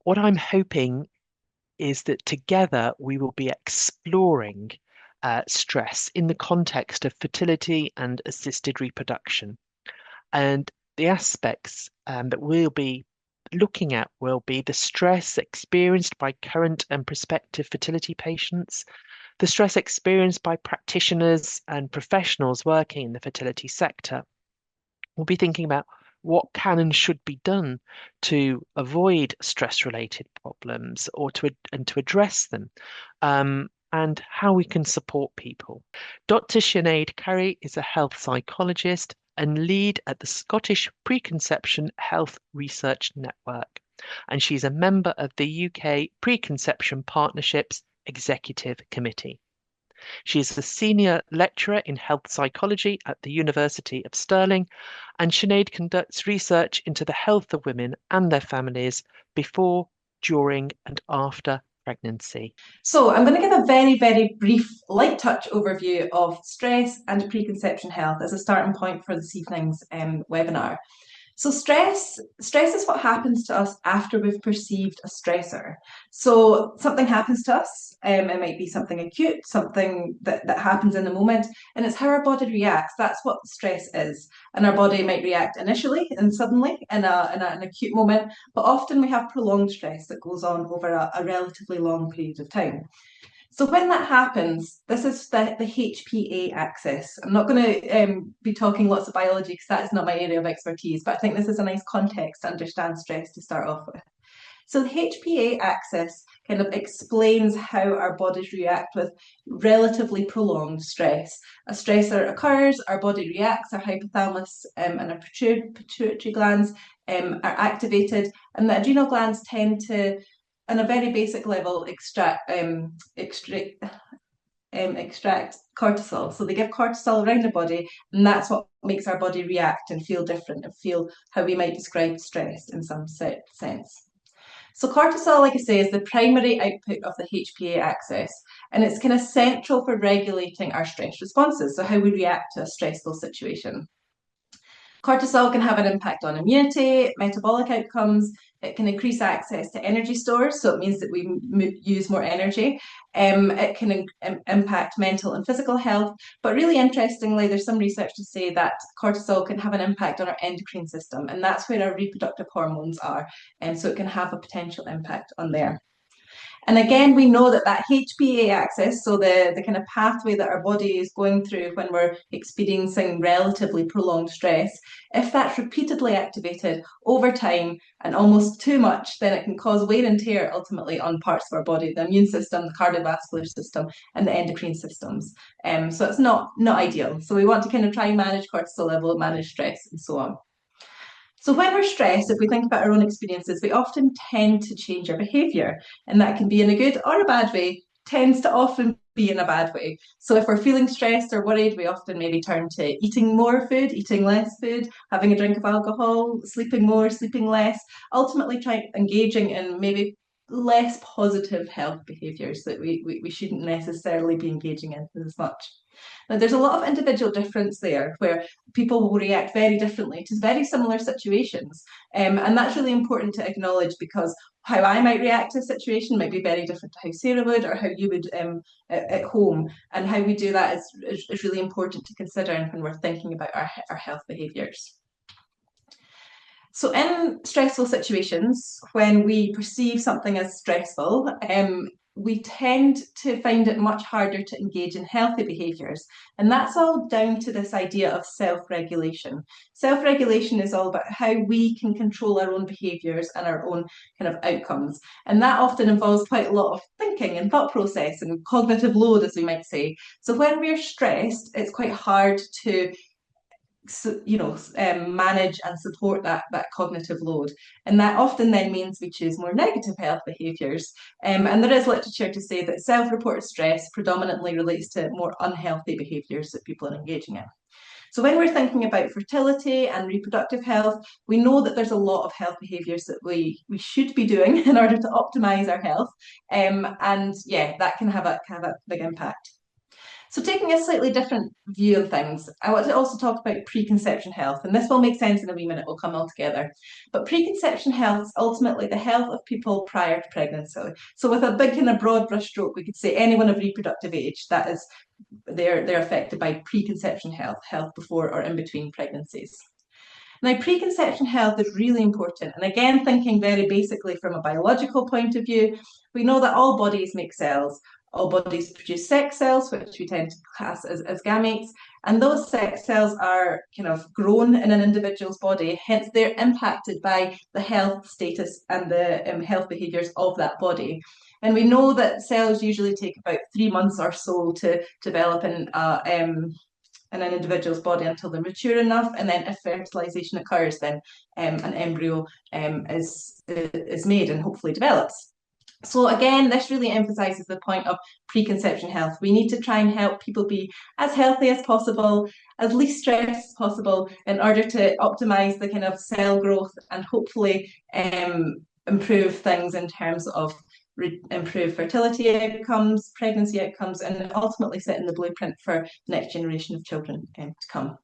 what I'm hoping is that together we will be exploring stress in the context of fertility and assisted reproduction. And the aspects that we'll be looking at will be the stress experienced by current and prospective fertility patients, the stress experienced by practitioners and professionals working in the fertility sector. We'll be thinking about what can and should be done to avoid stress-related problems or to address them, and how we can support people. Dr. Sinead Currie is a health psychologist and lead at the Scottish Preconception Health Research Network, and she's a member of the UK Preconception Partnerships Executive Committee. She is a senior lecturer in health psychology at the University of Stirling, and Sinead conducts research into the health of women and their families before, during, and after pregnancy. So I'm going to give a very, very brief, light touch overview of stress and preconception health as a starting point for this evening's webinar. So stress is what happens to us after we've perceived a stressor. So something happens to us, it might be something acute, something that happens in the moment, and it's how our body reacts. That's what stress is. And our body might react initially and suddenly in an acute moment, but often we have prolonged stress that goes on over a relatively long period of time. So when that happens, this is the HPA axis. I'm not going to be talking lots of biology because that is not my area of expertise, but I think this is a nice context to understand stress to start off with. So the HPA axis kind of explains how our bodies react with relatively prolonged stress. A stressor occurs, our body reacts, our hypothalamus and our pituitary glands are activated, and the adrenal glands tend to, on a very basic level, extract cortisol. So they give cortisol around the body, and that's what makes our body react and feel different and feel how we might describe stress in some sense. So cortisol, like I say, is the primary output of the HPA axis, and it's kind of central for regulating our stress responses, so how we react to a stressful situation. Cortisol can have an impact on immunity, metabolic outcomes. It can increase access to energy stores, so it means that we use more energy. It can impact mental and physical health. But really interestingly, there's some research to say that cortisol can have an impact on our endocrine system, and that's where our reproductive hormones are. And so it can have a potential impact on there. And again, we know that that HPA axis, so the kind of pathway that our body is going through when we're experiencing relatively prolonged stress, if that's repeatedly activated over time and almost too much, then it can cause wear and tear ultimately on parts of our body, the immune system, the cardiovascular system, and the endocrine systems. So it's not ideal. So we want to kind of try and manage cortisol level, manage stress, and so on. So when we're stressed, if we think about our own experiences, we often tend to change our behaviour, and that can be in a good or a bad way, tends to often be in a bad way. So if we're feeling stressed or worried, we often maybe turn to eating more food, eating less food, having a drink of alcohol, sleeping more, sleeping less, ultimately engaging in maybe less positive health behaviours that we shouldn't necessarily be engaging in as much. Now, there's a lot of individual difference there where people will react very differently to very similar situations. And that's really important to acknowledge because how I might react to a situation might be very different to how Sarah would or how you would at home. And how we do that is really important to consider when we're thinking about our health behaviours. So in stressful situations, when we perceive something as stressful, we tend to find it much harder to engage in healthy behaviours. And that's all down to this idea of self-regulation. Self-regulation is all about how we can control our own behaviours and our own kind of outcomes. And that often involves quite a lot of thinking and thought process and cognitive load, as we might say. So when we're stressed, it's quite hard to manage and support that cognitive load, and that often then means we choose more negative health behaviours. And there is literature to say that self-reported stress predominantly relates to more unhealthy behaviours that people are engaging in. So when we're thinking about fertility and reproductive health, we know that there's a lot of health behaviours that we should be doing in order to optimise our health, and yeah, that can have a big impact. So, taking a slightly different view of things, I want to also talk about preconception health, and this will make sense in a wee minute, we'll come all together. But preconception health is ultimately the health of people prior to pregnancy. So, with a big kind of broad brushstroke, we could say anyone of reproductive age, that is, they're affected by preconception health, health before or in between pregnancies. Now, preconception health is really important. And again, thinking very basically from a biological point of view, we know that all bodies make cells. All bodies produce sex cells, which we tend to class as gametes. And those sex cells are kind of grown in an individual's body, hence they're impacted by the health status and the health behaviours of that body. And we know that cells usually take about 3 months or so to develop in an individual's body until they're mature enough, and then if fertilization occurs, then an embryo is made and hopefully develops. So again, this really emphasizes the point of preconception health. We need to try and help people be as healthy as possible, as least stressed as possible, in order to optimize the kind of cell growth and hopefully improve things in terms of improve fertility outcomes, pregnancy outcomes, and ultimately setting the blueprint for the next generation of children to come.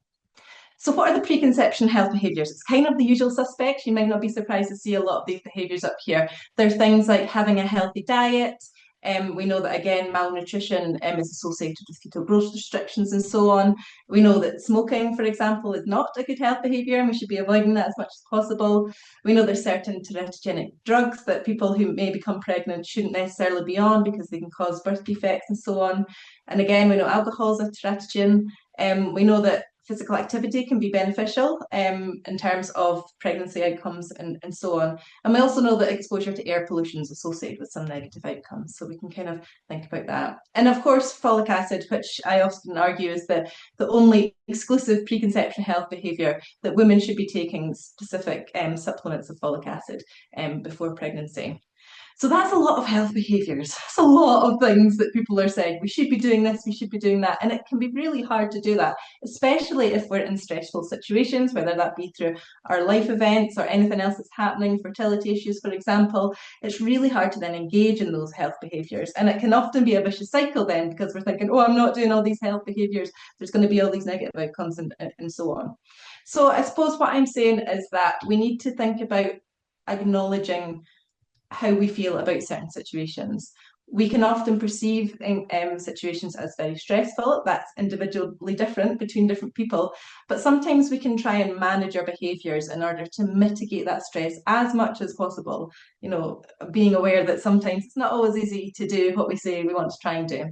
So, what are the preconception health behaviours? It's kind of the usual suspects. You might not be surprised to see a lot of these behaviours up here. There's things like having a healthy diet. We know that, again, malnutrition is associated with fetal growth restrictions and so on. We know that smoking, for example, is not a good health behaviour, and we should be avoiding that as much as possible. We know there's certain teratogenic drugs that people who may become pregnant shouldn't necessarily be on because they can cause birth defects and so on. And again, we know alcohol is a teratogen. We know that physical activity can be beneficial in terms of pregnancy outcomes and so on. And we also know that exposure to air pollution is associated with some negative outcomes. So we can kind of think about that. And of course, folic acid, which I often argue is the only exclusive preconception health behaviour, that women should be taking specific supplements of folic acid before pregnancy. So that's a lot of health behaviours. That's a lot of things that people are saying. We should be doing this, we should be doing that. And it can be really hard to do that, especially if we're in stressful situations, whether that be through our life events or anything else that's happening, fertility issues, for example. It's really hard to then engage in those health behaviours. And it can often be a vicious cycle then, because we're thinking, oh, I'm not doing all these health behaviours. There's going to be all these negative outcomes and so on. So I suppose what I'm saying is that we need to think about acknowledging how we feel about certain situations. We can often perceive situations as very stressful. That's individually different between different people. But sometimes we can try and manage our behaviours in order to mitigate that stress as much as possible. You know, being aware that sometimes it's not always easy to do what we say we want to try and do.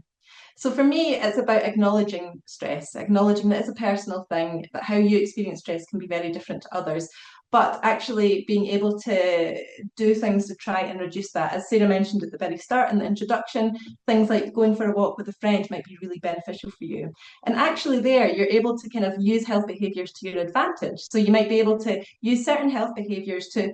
So for me, it's about acknowledging stress, acknowledging that it's a personal thing, that how you experience stress can be very different to others, but actually being able to do things to try and reduce that. As Sarah mentioned at the very start in the introduction, things like going for a walk with a friend might be really beneficial for you. And actually there, you're able to kind of use health behaviours to your advantage. So you might be able to use certain health behaviours to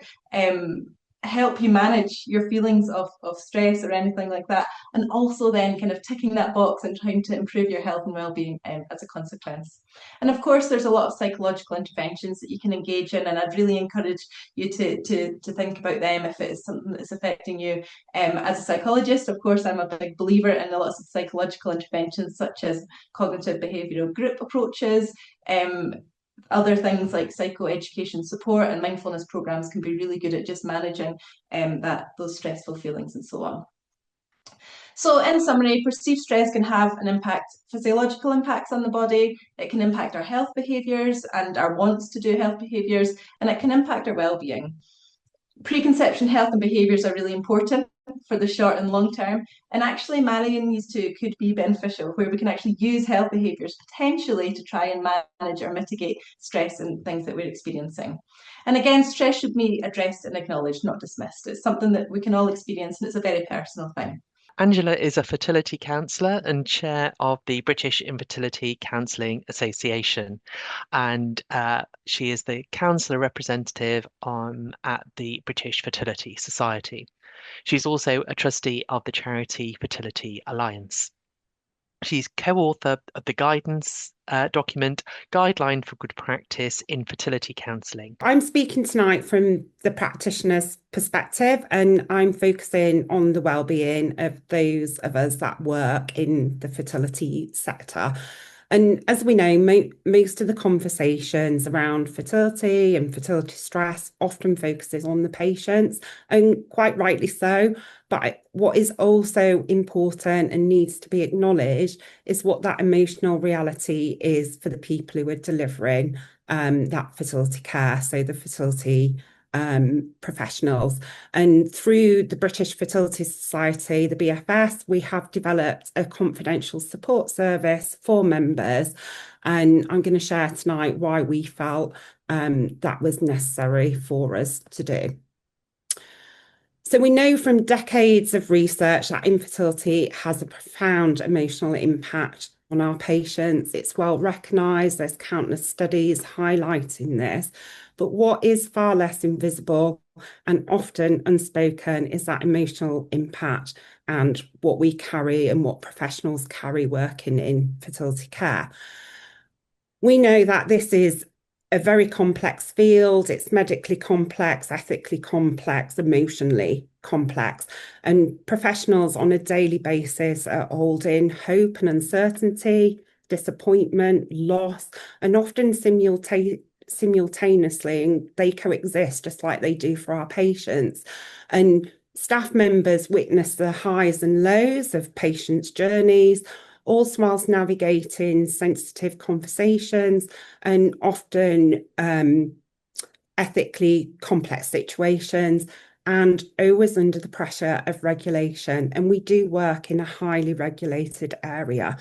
help you manage your feelings of stress or anything like that, and also then kind of ticking that box and trying to improve your health and well-being as a consequence. And of course, there's a lot of psychological interventions that you can engage in, and I'd really encourage you to think about them if it is something that's affecting you. As a psychologist, of course, I'm a big believer in a lot of psychological interventions such as cognitive behavioural group approaches. Other things like psychoeducation support and mindfulness programs can be really good at just managing those stressful feelings and so on. So in summary, perceived stress can have an impact, physiological impacts on the body. It can impact our health behaviours and our wants to do health behaviours, and it can impact our well-being. Preconception health and behaviours are really important for the short and long term, and actually marrying these two could be beneficial, where we can actually use health behaviours potentially to try and manage or mitigate stress and things that we're experiencing. And again, stress should be addressed and acknowledged, not dismissed. It's something that we can all experience, and it's a very personal thing. Angela is a fertility counsellor and chair of the British Infertility Counselling Association, and she is the counsellor representative at the British Fertility Society. She's also a trustee of the charity Fertility Alliance. She's co-author of the guidance document, Guideline for Good Practice in Fertility Counselling. I'm speaking tonight from the practitioner's perspective, and I'm focusing on the well-being of those of us that work in the fertility sector. And as we know, most of the conversations around fertility and fertility stress often focuses on the patients, and quite rightly so. But what is also important and needs to be acknowledged is what that emotional reality is for the people who are delivering that fertility care, so the fertility professionals. And through the British Fertility Society, the BFS, we have developed a confidential support service for members. And I'm going to share tonight why we felt that was necessary for us to do. So we know from decades of research that infertility has a profound emotional impact on our patients. It's well recognised. There's countless studies highlighting this. But what is far less invisible and often unspoken is that emotional impact and what we carry and what professionals carry working in fertility care. We know that this is a very complex field. It's medically complex, ethically complex, emotionally complex. And professionals on a daily basis are holding hope and uncertainty, disappointment, loss, and often simultaneously, and they coexist just like they do for our patients. And staff members witness the highs and lows of patients' journeys, all whilst navigating sensitive conversations and often ethically complex situations, and always under the pressure of regulation. And we do work in a highly regulated area.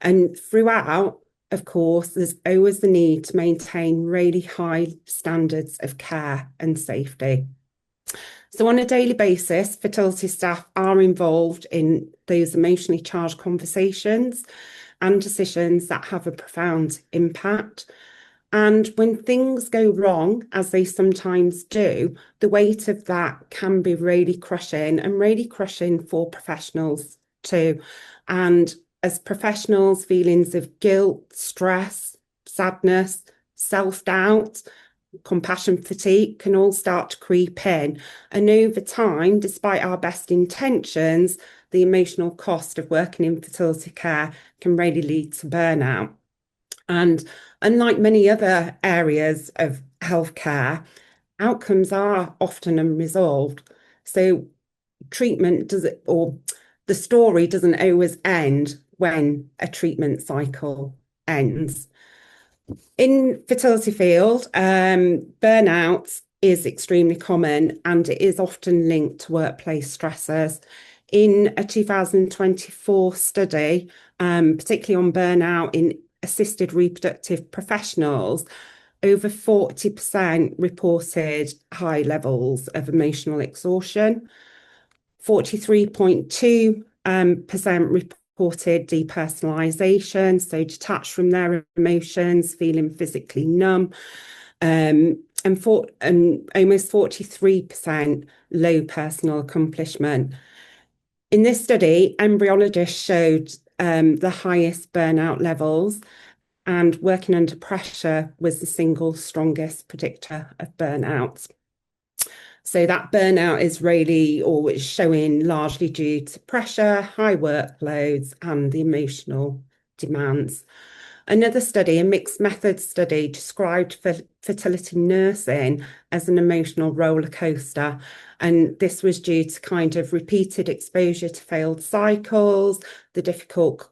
And throughout, of course, there's always the need to maintain really high standards of care and safety. So on a daily basis, fertility staff are involved in those emotionally charged conversations and decisions that have a profound impact. And when things go wrong, as they sometimes do, the weight of that can be really crushing for professionals too. And as professionals, feelings of guilt, stress, sadness, self-doubt, compassion fatigue can all start to creep in. And over time, despite our best intentions, the emotional cost of working in fertility care can really lead to burnout. And unlike many other areas of healthcare, outcomes are often unresolved. So treatment the story doesn't always end when a treatment cycle ends. In fertility field, burnout is extremely common and it is often linked to workplace stressors. In a 2024 study, particularly on burnout in assisted reproductive professionals, over 40% reported high levels of emotional exhaustion. 43.2% reported depersonalization, so detached from their emotions, feeling physically numb, and almost 43% low personal accomplishment. In this study, embryologists showed the highest burnout levels, and working under pressure was the single strongest predictor of burnout. So that burnout is really always showing largely due to pressure, high workloads, and the emotional demands. Another study, a mixed method study, described fertility nursing as an emotional roller coaster. And this was due to kind of repeated exposure to failed cycles, the difficult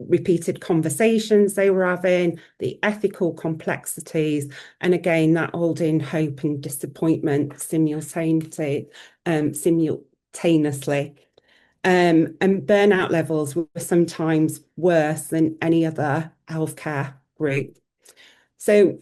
repeated conversations they were having, the ethical complexities, and again, that holding hope and disappointment simultaneously. And burnout levels were sometimes worse than any other healthcare group. So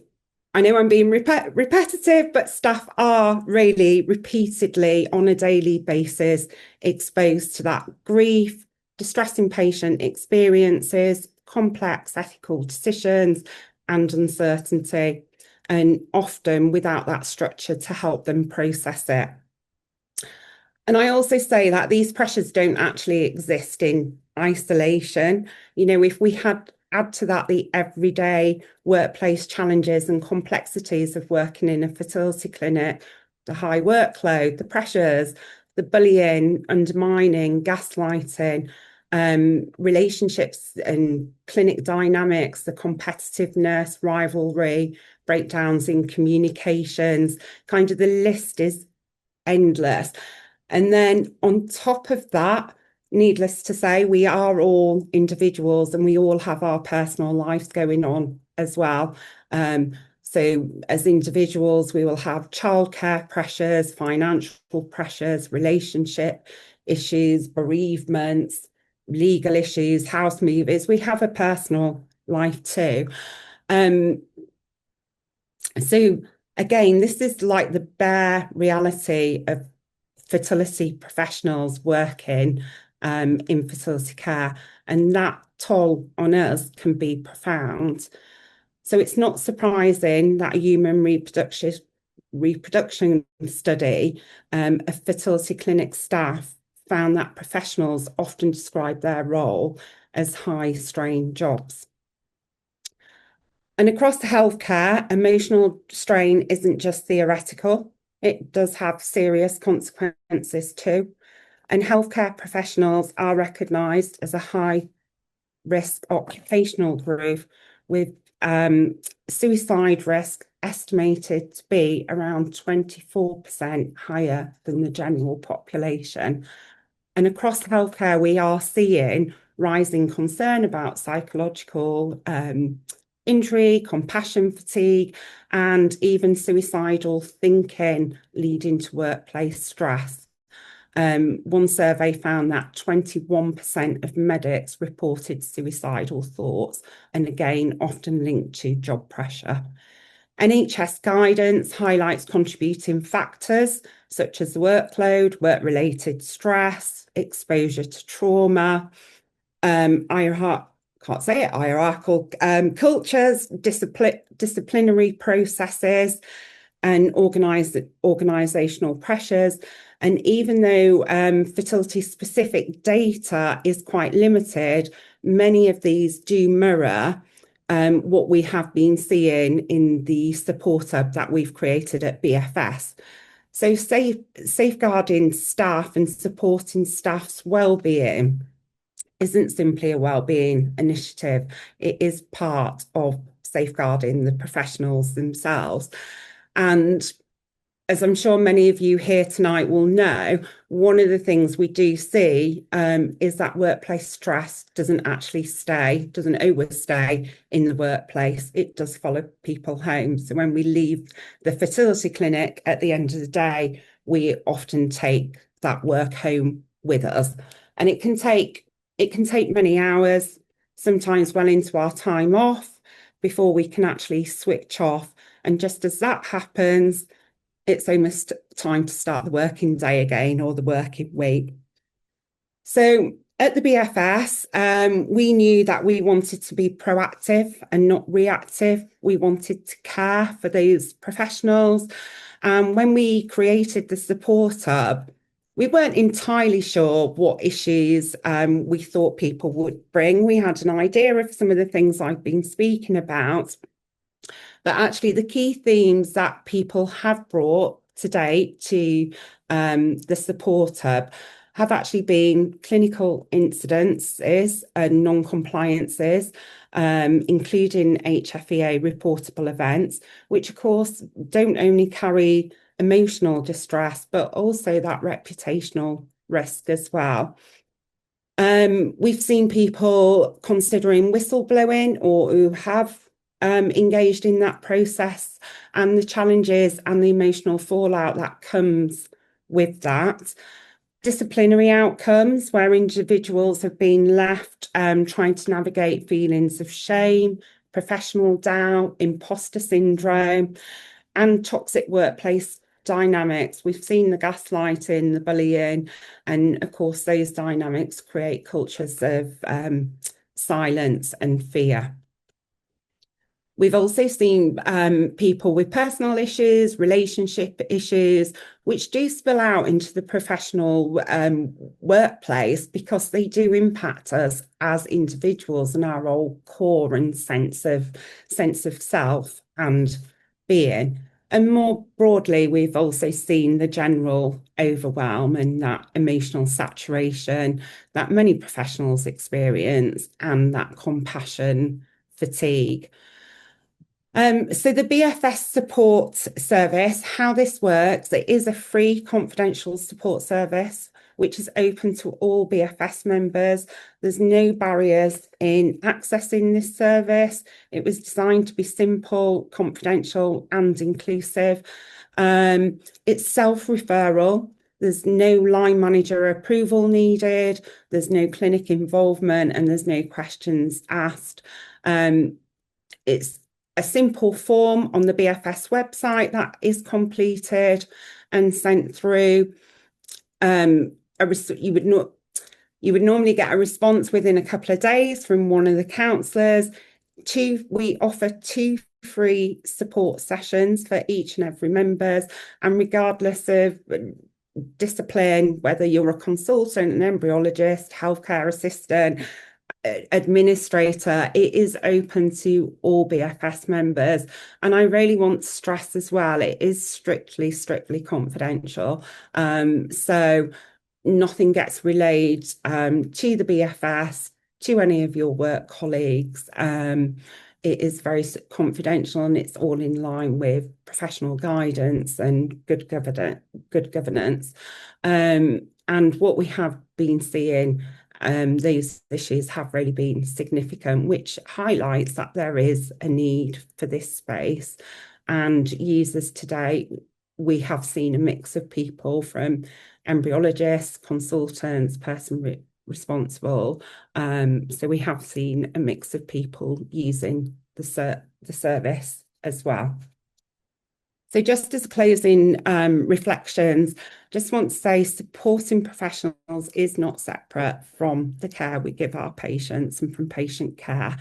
I know I'm being repetitive, but staff are really repeatedly on a daily basis exposed to that grief, distressing patient experiences, complex ethical decisions, and uncertainty, and often without that structure to help them process it. And I also say that these pressures don't actually exist in isolation. You know, if we had add to that the everyday workplace challenges and complexities of working in a fertility clinic, the high workload, the pressures, the bullying, undermining, gaslighting, relationships and clinic dynamics, the competitiveness, rivalry, breakdowns in communications, kind of the list is endless. And then on top of that, needless to say, we are all individuals and we all have our personal lives going on as well. So as individuals, we will have childcare pressures, financial pressures, relationship issues, bereavements, legal issues, house movers. We have a personal life too. So again, this is like the bare reality of fertility professionals working in fertility care, and that toll on us can be profound. So it's not surprising that a human reproduction study of fertility clinic staff found that professionals often describe their role as high strain jobs. And across healthcare, emotional strain isn't just theoretical, it does have serious consequences too. And healthcare professionals are recognised as a high risk occupational group with suicide risk estimated to be around 24% higher than the general population. And across healthcare, we are seeing rising concern about psychological injury, compassion fatigue, and even suicidal thinking leading to workplace stress. One survey found that 21% of medics reported suicidal thoughts, and again, often linked to job pressure. NHS guidance highlights contributing factors such as workload, work-related stress, exposure to trauma, hierarchical cultures, disciplinary processes, and organisational pressures. And even though fertility-specific data is quite limited, many of these do mirror what we have been seeing in the support hub that we've created at BFS. So safeguarding staff and supporting staff's well-being isn't simply a well-being initiative. It is part of safeguarding the professionals themselves. And as I'm sure many of you here tonight will know, one of the things we do see is that workplace stress doesn't always stay in the workplace. It does follow people home. So when we leave the fertility clinic at the end of the day, we often take that work home with us. And it can take many hours, sometimes well into our time off, before we can actually switch off. And just as that happens, it's almost time to start the working day again, or the working week. So at the BFS, we knew that we wanted to be proactive and not reactive. We wanted to care for those professionals. And when we created the support hub, we weren't entirely sure what issues we thought people would bring. We had an idea of some of the things I've been speaking about, but actually the key themes that people have brought to date to the support hub have actually been clinical incidences and non-compliances, including HFEA reportable events, which of course don't only carry emotional distress, but also that reputational risk as well. We've seen people considering whistleblowing or who have engaged in that process, and the challenges and the emotional fallout that comes with that. Disciplinary outcomes where individuals have been left trying to navigate feelings of shame, professional doubt, imposter syndrome, and toxic workplace dynamics. We've seen the gaslighting, the bullying, and of course those dynamics create cultures of silence and fear. We've also seen people with personal issues, relationship issues, which do spill out into the professional workplace because they do impact us as individuals and our whole core and sense of self and being. And more broadly, we've also seen the general overwhelm and that emotional saturation that many professionals experience and that compassion fatigue. So the BFS support service, how this works, it is a free confidential support service, which is open to all BFS members. There's no barriers in accessing this service. It was designed to be simple, confidential, and inclusive. It's self-referral. There's no line manager approval needed. There's no clinic involvement, and there's no questions asked. It's a simple form on the BFS website that is completed and sent through. You would normally get a response within a couple of days from one of the counsellors. We offer 2 free support sessions for each and every members, and regardless of discipline, whether you're a consultant, an embryologist, healthcare assistant, administrator, it is open to all BFS members. And I really want to stress as well, it is strictly confidential. So nothing gets relayed to the BFS, to any of your work colleagues. It is very confidential, and it's all in line with professional guidance and good governance. And what we have been seeing, these issues have really been significant, which highlights that there is a need for this space. And users today, we have seen a mix of people from embryologists, consultants, person responsible. So we have seen a mix of people using the service as well. So just as closing reflections, just want to say supporting professionals is not separate from the care we give our patients and from patient care.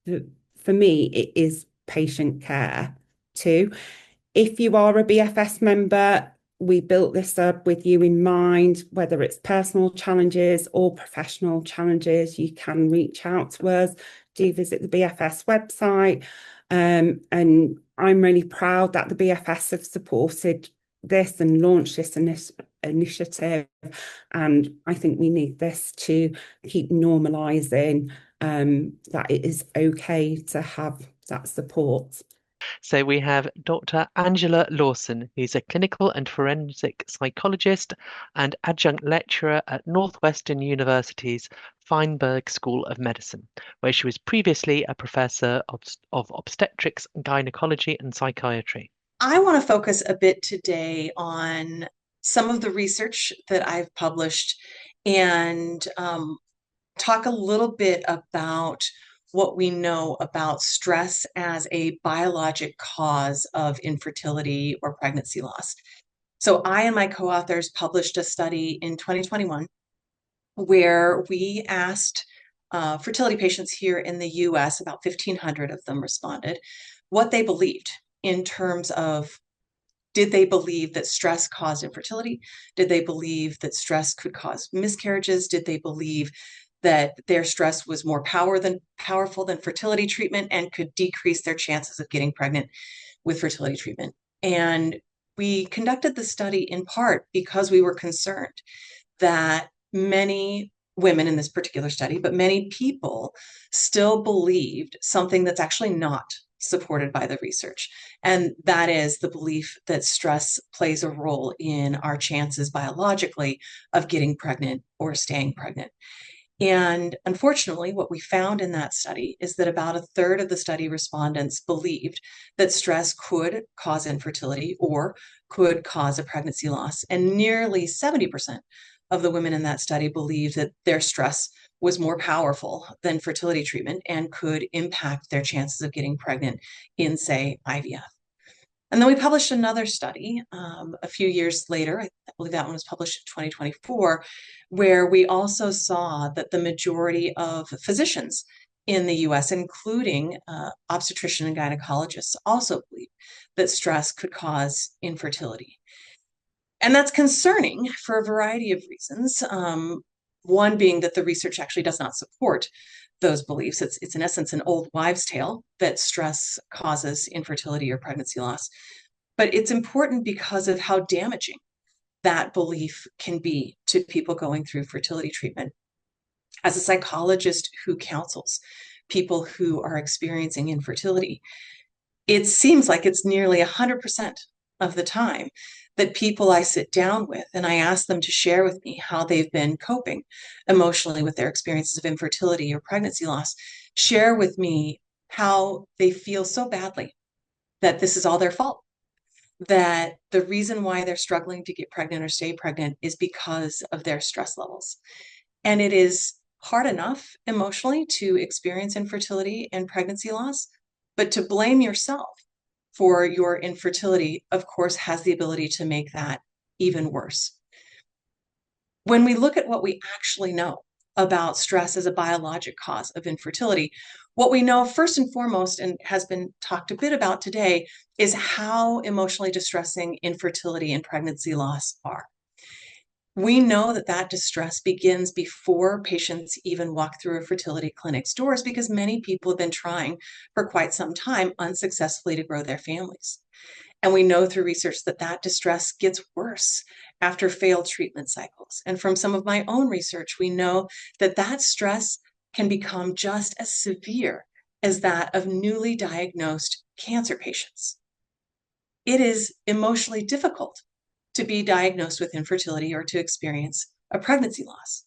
For me, it is patient care too. If you are a BFS member, we built this up with you in mind, whether it's personal challenges or professional challenges, you can reach out to us. Do visit the BFS website. And I'm really proud that the BFS have supported this and launched this initiative. And I think we need this to keep normalising that it is okay to have that support. So we have Dr. Angela Lawson, who's a clinical and forensic psychologist and adjunct lecturer at Northwestern University's Feinberg School of Medicine, where she was previously a professor of obstetrics, gynecology, and psychiatry. I want to focus a bit today on some of the research that I've published and talk a little bit about what we know about stress as a biologic cause of infertility or pregnancy loss. So I and my co-authors published a study in 2021 where we asked fertility patients here in the US, about 1,500 of them responded, what they believed in terms of, did they believe that stress caused infertility? Did they believe that stress could cause miscarriages? Did they believe that their stress was more powerful than fertility treatment and could decrease their chances of getting pregnant with fertility treatment? And we conducted the study in part because we were concerned that many women in this particular study, but many people still believed something that's actually not supported by the research. And that is the belief that stress plays a role in our chances biologically of getting pregnant or staying pregnant. And unfortunately, what we found in that study is that about 1/3 of the study respondents believed that stress could cause infertility or could cause a pregnancy loss. And nearly 70% of the women in that study believed that their stress was more powerful than fertility treatment and could impact their chances of getting pregnant in, say, IVF. And then we published another study a few years later, I believe that one was published in 2024, where we also saw that the majority of physicians in the US, including obstetrician and gynecologists, also believe that stress could cause infertility. And that's concerning for a variety of reasons. One being that the research actually does not support those beliefs. It's in essence an old wives' tale that stress causes infertility or pregnancy loss. But it's important because of how damaging that belief can be to people going through fertility treatment. As a psychologist who counsels people who are experiencing infertility, it seems like it's nearly 100% of the time that people I sit down with and I ask them to share with me how they've been coping emotionally with their experiences of infertility or pregnancy loss, share with me how they feel so badly that this is all their fault, that the reason why they're struggling to get pregnant or stay pregnant is because of their stress levels. And it is hard enough emotionally to experience infertility and pregnancy loss, but to blame yourself for your infertility, of course, has the ability to make that even worse. When we look at what we actually know about stress as a biologic cause of infertility, what we know first and foremost, and has been talked a bit about today, is how emotionally distressing infertility and pregnancy loss are. We know that that distress begins before patients even walk through a fertility clinic's doors, because many people have been trying for quite some time unsuccessfully to grow their families. And we know through research that that distress gets worse after failed treatment cycles. And from some of my own research, we know that that stress can become just as severe as that of newly diagnosed cancer patients. It is emotionally difficult to be diagnosed with infertility or to experience a pregnancy loss.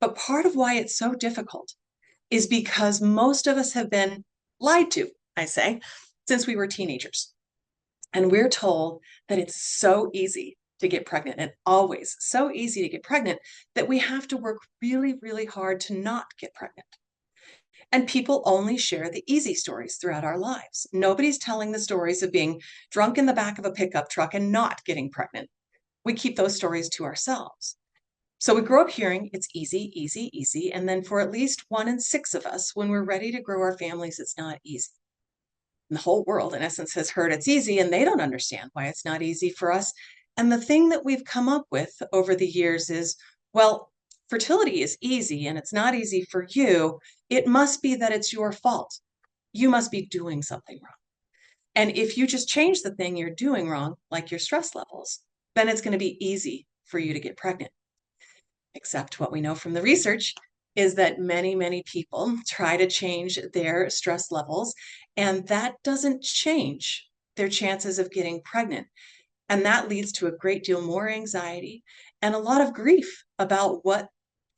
But part of why it's so difficult is because most of us have been lied to, I say, since we were teenagers. And we're told that it's so easy to get pregnant, and always so easy to get pregnant, that we have to work really, really hard to not get pregnant. And people only share the easy stories throughout our lives. Nobody's telling the stories of being drunk in the back of a pickup truck and not getting pregnant. We keep those stories to ourselves. So we grow up hearing it's easy, easy, easy. And then for at least 1 in 6 of us, when we're ready to grow our families, it's not easy. And the whole world, in essence, has heard it's easy, and they don't understand why it's not easy for us. And the thing that we've come up with over the years is, well, fertility is easy and it's not easy for you. It must be that it's your fault. You must be doing something wrong. And if you just change the thing you're doing wrong, like your stress levels, then it's going to be easy for you to get pregnant. Except what we know from the research is that many, many people try to change their stress levels, and that doesn't change their chances of getting pregnant. And that leads to a great deal more anxiety and a lot of grief about what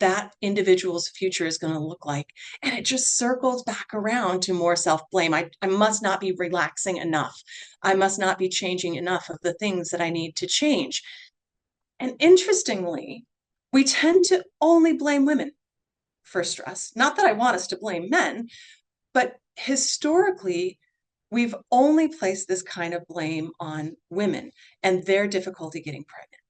that individual's future is going to look like. And it just circles back around to more self-blame. I must not be relaxing enough. I must not be changing enough of the things that I need to change. And interestingly, we tend to only blame women for stress. Not that I want us to blame men, but historically, we've only placed this kind of blame on women and their difficulty getting pregnant.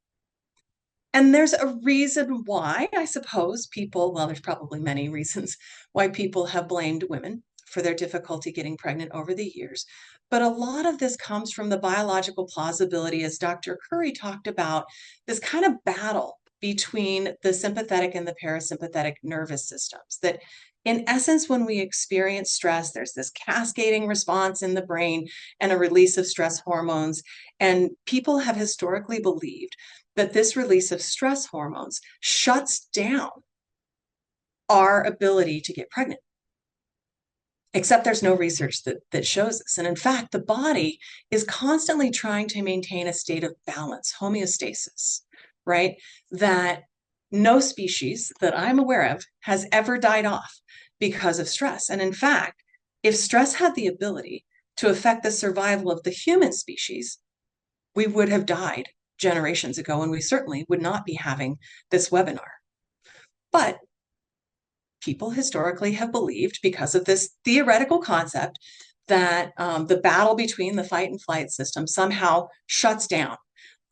And there's a reason why, I suppose, people, well, there's probably many reasons why people have blamed women for their difficulty getting pregnant over the years. But a lot of this comes from the biological plausibility, as Dr. Currie talked about, this kind of battle between the sympathetic and the parasympathetic nervous systems. That in essence, when we experience stress, there's this cascading response in the brain and a release of stress hormones. And people have historically believed that this release of stress hormones shuts down our ability to get pregnant. Except there's no research that shows this. And in fact, the body is constantly trying to maintain a state of balance, homeostasis, right? That no species that I'm aware of has ever died off because of stress. And in fact, if stress had the ability to affect the survival of the human species, we would have died generations ago, and we certainly would not be having this webinar. But people historically have believed, because of this theoretical concept, that the battle between the fight and flight system somehow shuts down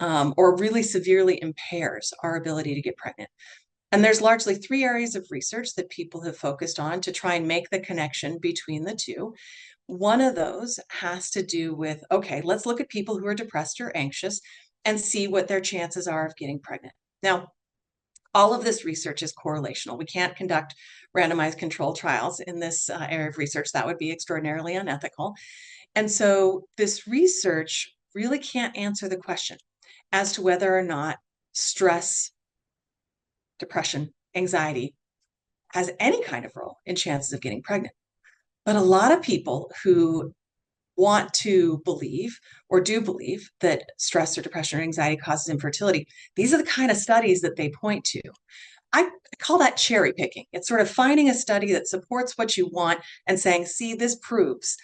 or really severely impairs our ability to get pregnant. And there's largely three areas of research that people have focused on to try and make the connection between the two. One of those has to do with, okay, let's look at people who are depressed or anxious and see what their chances are of getting pregnant. Now, all of this research is correlational. We can't conduct randomized controlled trials in this area of research. That would be extraordinarily unethical. And so this research really can't answer the question as to whether or not stress, depression, anxiety has any kind of role in chances of getting pregnant. But a lot of people who want to believe or do believe that stress or depression or anxiety causes infertility, these are the kind of studies that they point to. I call that cherry picking. It's sort of finding a study that supports what you want and saying, see, this proves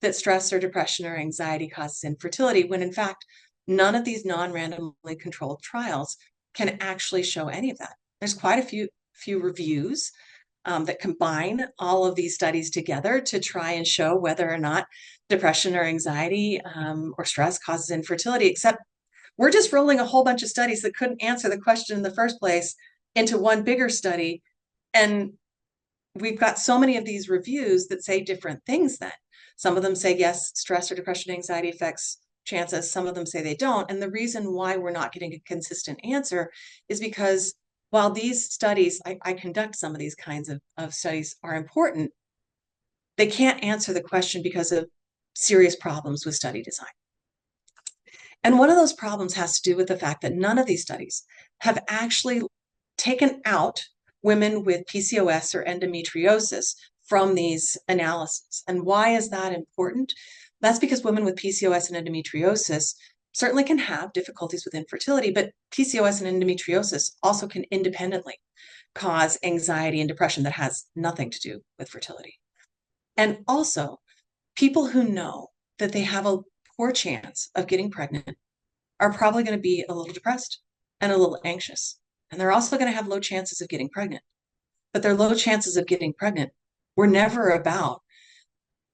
that stress or depression or anxiety causes infertility, when in fact, none of these non-randomly controlled trials can actually show any of that. There's quite a few reviews that combine all of these studies together to try and show whether or not depression or anxiety or stress causes infertility, except we're just rolling a whole bunch of studies that couldn't answer the question in the first place into one bigger study. And we've got so many of these reviews that say different things then. Some of them say, yes, stress or depression, anxiety affects chances. Some of them say they don't. And the reason why we're not getting a consistent answer is because while these studies, I conduct some of these kinds of studies, are important, they can't answer the question because of serious problems with study design. And one of those problems has to do with the fact that none of these studies have actually taken out women with PCOS or endometriosis from these analyses. And why is that important? That's because women with PCOS and endometriosis certainly can have difficulties with infertility, but PCOS and endometriosis also can independently cause anxiety and depression that has nothing to do with fertility. And also, people who know that they have a poor chance of getting pregnant are probably going to be a little depressed and a little anxious. And they're also going to have low chances of getting pregnant. But their low chances of getting pregnant were never about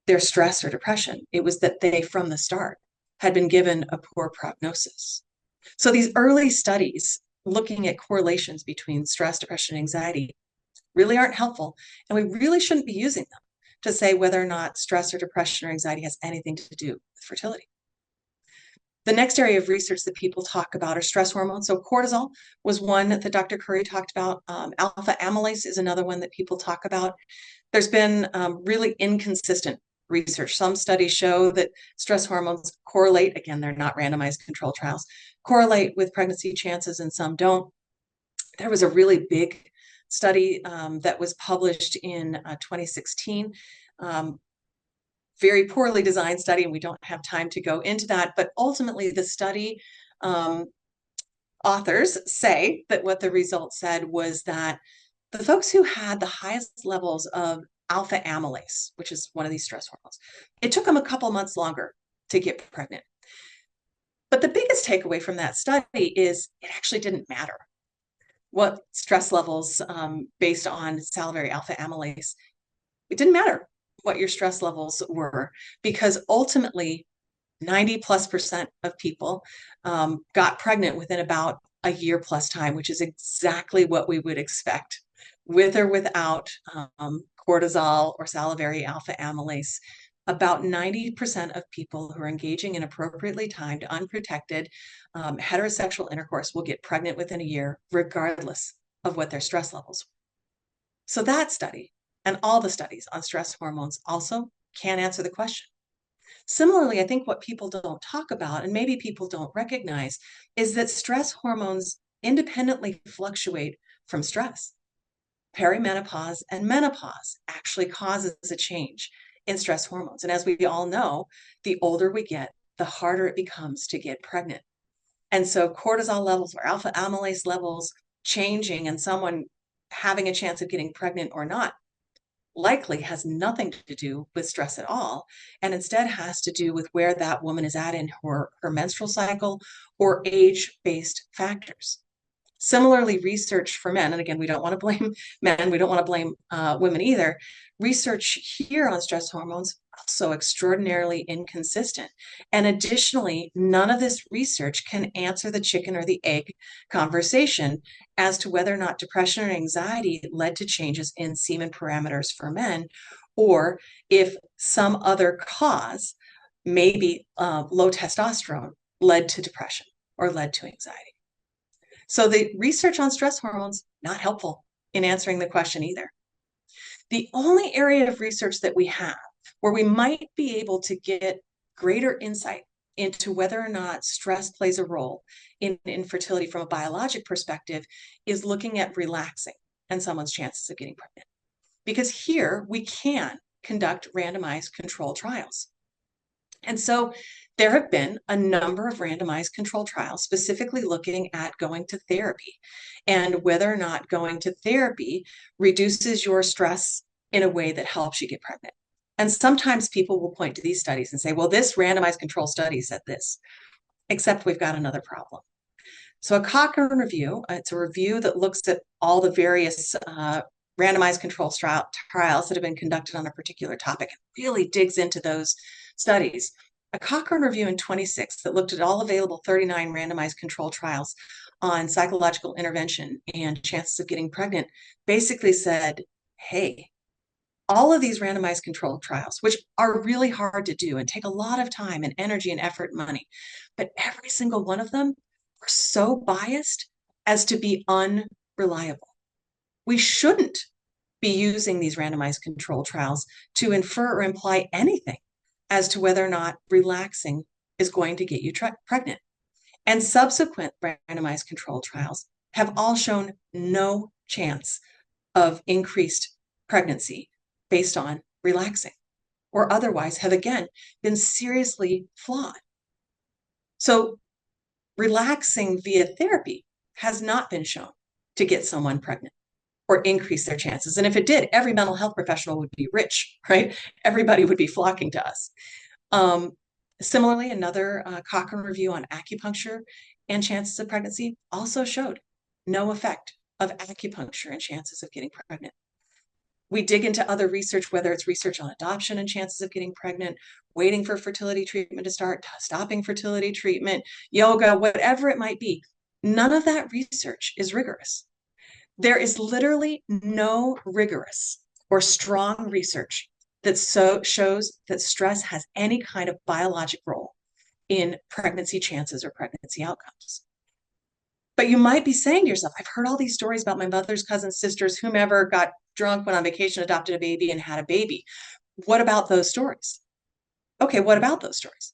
their stress or depression. It was that they, from the start, had been given a poor prognosis. So these early studies looking at correlations between stress, depression, and anxiety really aren't helpful. And we really shouldn't be using them to say whether or not stress or depression or anxiety has anything to do with fertility. The next area of research that people talk about are stress hormones. So cortisol was one that Dr. Currie talked about. Alpha amylase is another one that people talk about. There's been really inconsistent research. Some studies show that stress hormones correlate, again, they're not randomized control trials, correlate with pregnancy chances and some don't. There was a really big study that was published in 2016. Very poorly designed study, and we don't have time to go into that. But ultimately, the study authors say that what the results said was that the folks who had the highest levels of alpha amylase, which is one of these stress hormones, it took them a couple months longer to get pregnant. But the biggest takeaway from that study is it actually didn't matter what stress levels based on salivary alpha amylase. It didn't matter what your stress levels were, because ultimately 90+% of people got pregnant within about a year plus time, which is exactly what we would expect with or without cortisol or salivary alpha amylase. About 90% of people who are engaging in appropriately timed, unprotected heterosexual intercourse will get pregnant within a year, regardless of what their stress levels were. So that study and all the studies on stress hormones also can't answer the question. Similarly, I think what people don't talk about, and maybe people don't recognize, is that stress hormones independently fluctuate from stress. Perimenopause and menopause actually causes a change in stress hormones. And as we all know, the older we get, the harder it becomes to get pregnant. And so cortisol levels or alpha amylase levels changing and someone having a chance of getting pregnant or not likely has nothing to do with stress at all, and instead has to do with where that woman is at in her menstrual cycle or age-based factors. Similarly, research for men, and again, we don't want to blame men, we don't want to blame women either. Research here on stress hormones also extraordinarily inconsistent. And additionally, none of this research can answer the chicken or the egg conversation as to whether or not depression or anxiety led to changes in semen parameters for men, or if some other cause, maybe low testosterone, led to depression or led to anxiety. So the research on stress hormones, not helpful in answering the question either. The only area of research that we have where we might be able to get greater insight into whether or not stress plays a role in infertility from a biologic perspective is looking at relaxing and someone's chances of getting pregnant. Because here we can conduct randomized controlled trials. And so there have been a number of randomized controlled trials specifically looking at going to therapy and whether or not going to therapy reduces your stress in a way that helps you get pregnant. And sometimes people will point to these studies and say, well, this randomized control study said this, except we've got another problem. So a Cochrane review, it's a review that looks at all the various randomized control trials that have been conducted on a particular topic and really digs into those studies. A Cochrane review in 26 that looked at all available 39 randomized control trials on psychological intervention and chances of getting pregnant basically said, hey, all of these randomized controlled trials, which are really hard to do and take a lot of time and energy and effort and money, but every single one of them are so biased as to be unreliable. We shouldn't be using these randomized controlled trials to infer or imply anything as to whether or not relaxing is going to get you pregnant. And subsequent randomized controlled trials have all shown no chance of increased pregnancy based on relaxing, or otherwise have again been seriously flawed. So relaxing via therapy has not been shown to get someone pregnant or increase their chances. And if it did, every mental health professional would be rich, right? Everybody would be flocking to us. Similarly, another Cochrane review on acupuncture and chances of pregnancy also showed no effect of acupuncture and chances of getting pregnant. We dig into other research, whether it's research on adoption and chances of getting pregnant, waiting for fertility treatment to start, stopping fertility treatment, yoga, whatever it might be. None of that research is rigorous. There is literally no rigorous or strong research that shows that stress has any kind of biologic role in pregnancy chances or pregnancy outcomes. But you might be saying to yourself, I've heard all these stories about my mother's cousins, sisters, whomever got drunk, went on vacation, adopted a baby, and had a baby. What about those stories? Okay, what about those stories?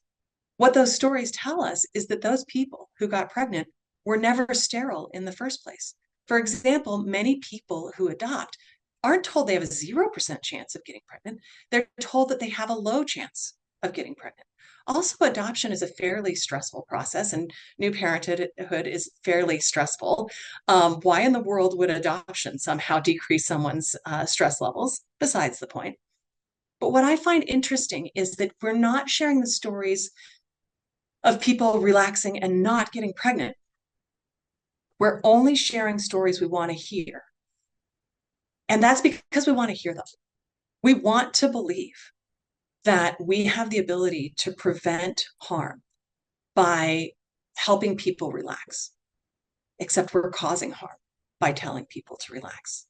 What those stories tell us is that those people who got pregnant were never sterile in the first place. For example, many people who adopt aren't told they have a 0% chance of getting pregnant. They're told that they have a low chance of getting pregnant. Also, adoption is a fairly stressful process, and new parenthood is fairly stressful. Why in the world would adoption somehow decrease someone's stress levels? Besides the point. But what I find interesting is that we're not sharing the stories of people relaxing and not getting pregnant. We're only sharing stories we want to hear. And that's because we want to hear them. We want to believe that we have the ability to prevent harm by helping people relax, except we're causing harm by telling people to relax.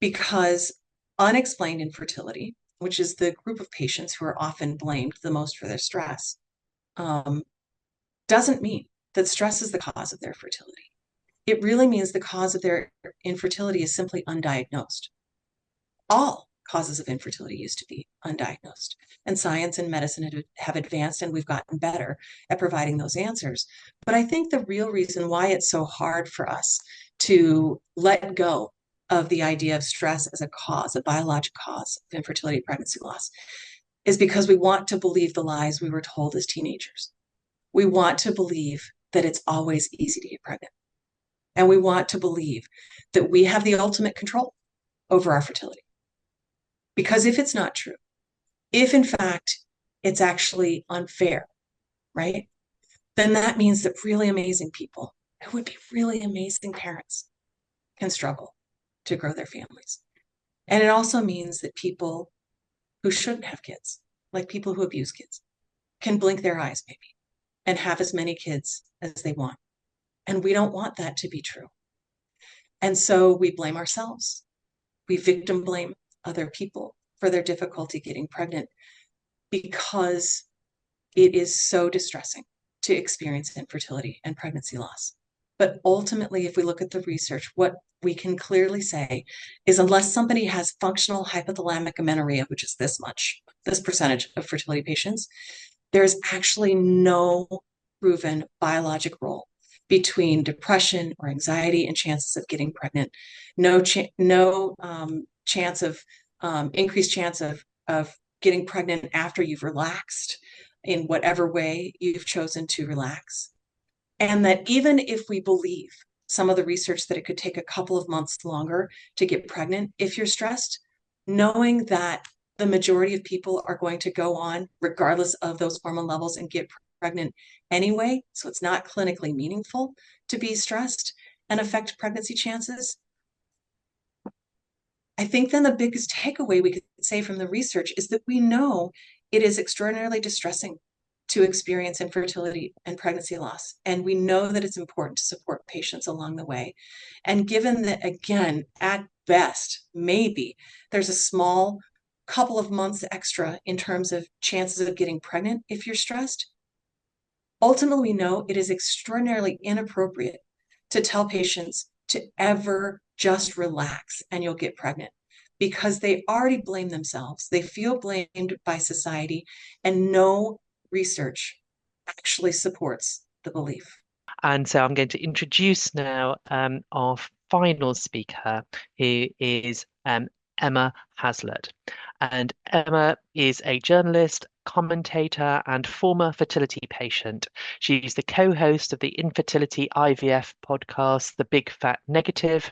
Because unexplained infertility, which is the group of patients who are often blamed the most for their stress, doesn't mean that stress is the cause of their fertility. It really means the cause of their infertility is simply undiagnosed. All causes of infertility used to be undiagnosed, and science and medicine have advanced, and we've gotten better at providing those answers. But I think the real reason why it's so hard for us to let go of the idea of stress as a cause, a biologic cause of infertility, pregnancy loss, is because we want to believe the lies we were told as teenagers. We want to believe that it's always easy to get pregnant. And we want to believe that we have the ultimate control over our fertility. Because if it's not true, if in fact it's actually unfair, right, then that means that really amazing people who would be really amazing parents can struggle to grow their families. And it also means that people who shouldn't have kids like people who abuse kids, can blink their eyes maybe and have as many kids as they want. And we don't want that to be true. And so we blame ourselves. We victim blame other people for their difficulty getting pregnant because it is so distressing to experience infertility and pregnancy loss. But ultimately, if we look at the research, what we can clearly say is unless somebody has functional hypothalamic amenorrhea, which is this percentage of fertility patients, there's actually no proven biologic role between depression or anxiety and chances of getting pregnant. No chance of increased chance of getting pregnant after you've relaxed in whatever way you've chosen to relax. And that even if we believe some of the research that it could take a couple of months longer to get pregnant if you're stressed, knowing that the majority of people are going to go on regardless of those hormone levels and get pregnant anyway, so it's not clinically meaningful to be stressed and affect pregnancy chances. I think then the biggest takeaway we could say from the research is that we know it is extraordinarily distressing to experience infertility and pregnancy loss. And we know that it's important to support patients along the way. And given that, again, at best, maybe there's a small couple of months extra in terms of chances of getting pregnant if you're stressed, ultimately we know it is extraordinarily inappropriate to tell patients to ever just relax and you'll get pregnant, because they already blame themselves. They feel blamed by society, and no research actually supports the belief. And so I'm going to introduce now our final speaker, who is Emma Haslett. And Emma is a journalist, commentator, and former fertility patient. She's the co-host of the Infertility IVF podcast, The Big Fat Negative,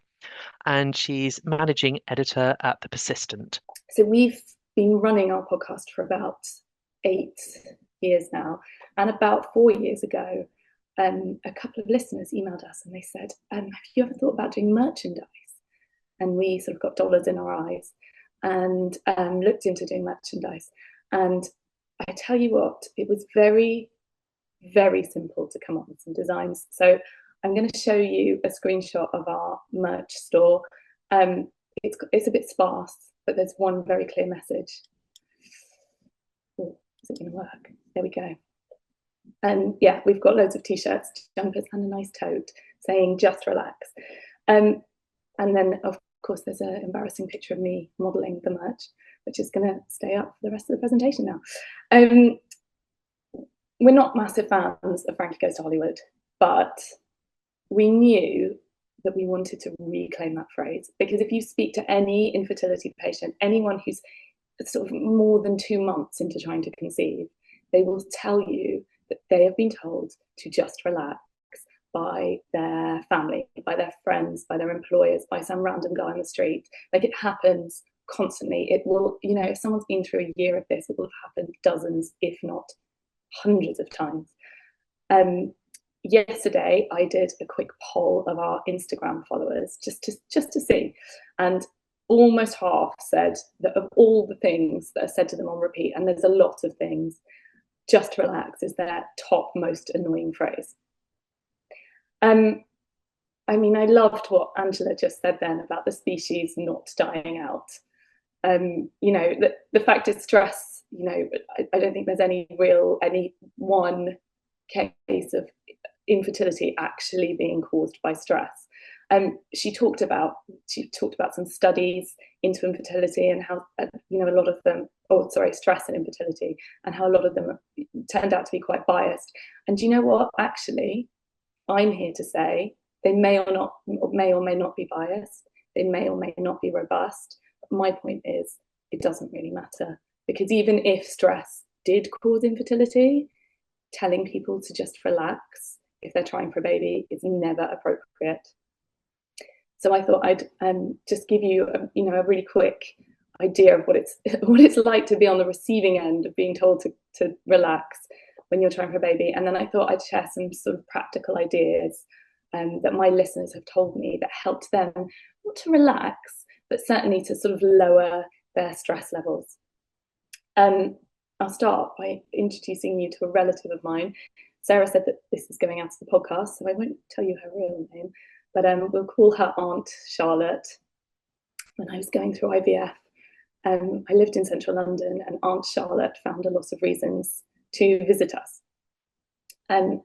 and she's managing editor at The Persistent. So we've been running our podcast for about 8 years now, and about 4 years ago, a couple of listeners emailed us and they said, have you ever thought about doing merchandise? And we sort of got dollars in our eyes and looked into doing merchandise. And I tell you what, it was very, very simple to come up with some designs. So I'm going to show you a screenshot of our merch store. It's a bit sparse, but there's one very clear message. Oh, is it going to work? There we go. And yeah, we've got loads of t-shirts, jumpers, and a nice tote saying "Just relax." And then, of course, there's an embarrassing picture of me modelling the merch, which is going to stay up for the rest of the presentation now. We're not massive fans of Frankly Goes to Hollywood, but we knew that we wanted to reclaim that phrase, because if you speak to any infertility patient, anyone who's sort of more than 2 months into trying to conceive, they will tell you that they have been told to just relax by their family, by their friends, by their employers, by some random guy on the street. Like, it happens constantly. It will, you know, if someone's been through a year of this, it will have happened dozens, if not hundreds of times. Yesterday, I did a quick poll of our Instagram followers just to see, and almost half said that of all the things that are said to them on repeat, and there's a lot of things, "just relax" is their top most annoying phrase. I mean, I loved what Angela just said then about the species not dying out. You know, the fact is stress, you know, I don't think there's any one case of infertility actually being caused by stress. She talked about some studies into infertility and how, you know, a lot of them, stress and infertility, and how a lot of them turned out to be quite biased. And do you know what? Actually, I'm here to say they may or may not be biased. They may or may not be robust. But my point is, it doesn't really matter, because even if stress did cause infertility, telling people to just relax if they're trying for a baby is never appropriate. So I thought I'd just give you a really quick idea of what it's like to be on the receiving end of being told to relax when you're trying for a baby. And then I thought I'd share some sort of practical ideas that my listeners have told me that helped them not to relax, but certainly to sort of lower their stress levels. I'll start by introducing you to a relative of mine. Sarah said that this is going out to the podcast, so I won't tell you her real name, but we'll call her Aunt Charlotte. When I was going through IVF, I lived in central London, and Aunt Charlotte found a lot of reasons to visit us. And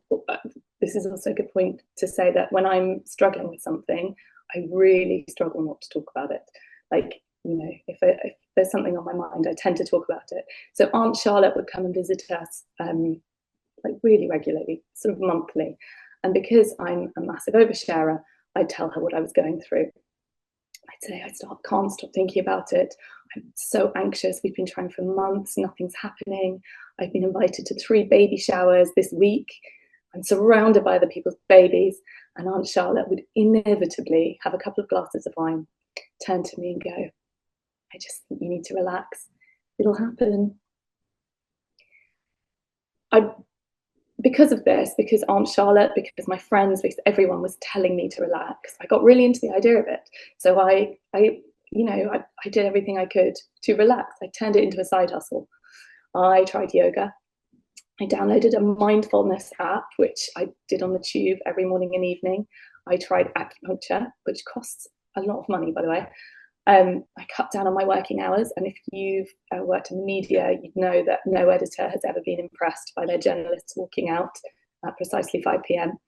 this is also a good point to say that when I'm struggling with something, I really struggle not to talk about it. Like, you know, if there's something on my mind, I tend to talk about it. So Aunt Charlotte would come and visit us like really regularly, sort of monthly. And because I'm a massive oversharer, I'd tell her what I was going through. I'd say, can't stop thinking about it. I'm so anxious. We've been trying for months. Nothing's happening. I've been invited to 3 baby showers this week. I'm surrounded by other people's babies. And Aunt Charlotte would inevitably have a couple of glasses of wine, turn to me and go, I just think you need to relax. It'll happen. Because of this, because Aunt Charlotte, because my friends, because everyone was telling me to relax, I got really into the idea of it. So I did everything I could to relax. I turned it into a side hustle. I tried yoga. I downloaded a mindfulness app, which I did on the tube every morning and evening. I tried acupuncture, which costs a lot of money, by the way. I cut down on my working hours, and if you've worked in the media, you'd know that no editor has ever been impressed by their journalists walking out at precisely 5 p.m.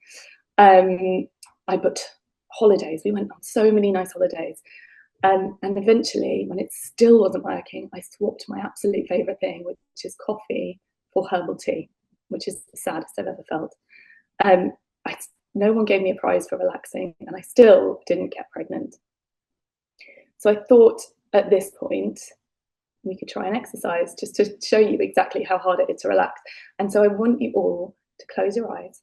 I booked holidays. We went on so many nice holidays. And eventually, when it still wasn't working, I swapped my absolute favourite thing, which is coffee, for herbal tea, which is the saddest I've ever felt. No one gave me a prize for relaxing, and I still didn't get pregnant. So I thought at this point, we could try an exercise just to show you exactly how hard it is to relax. And so I want you all to close your eyes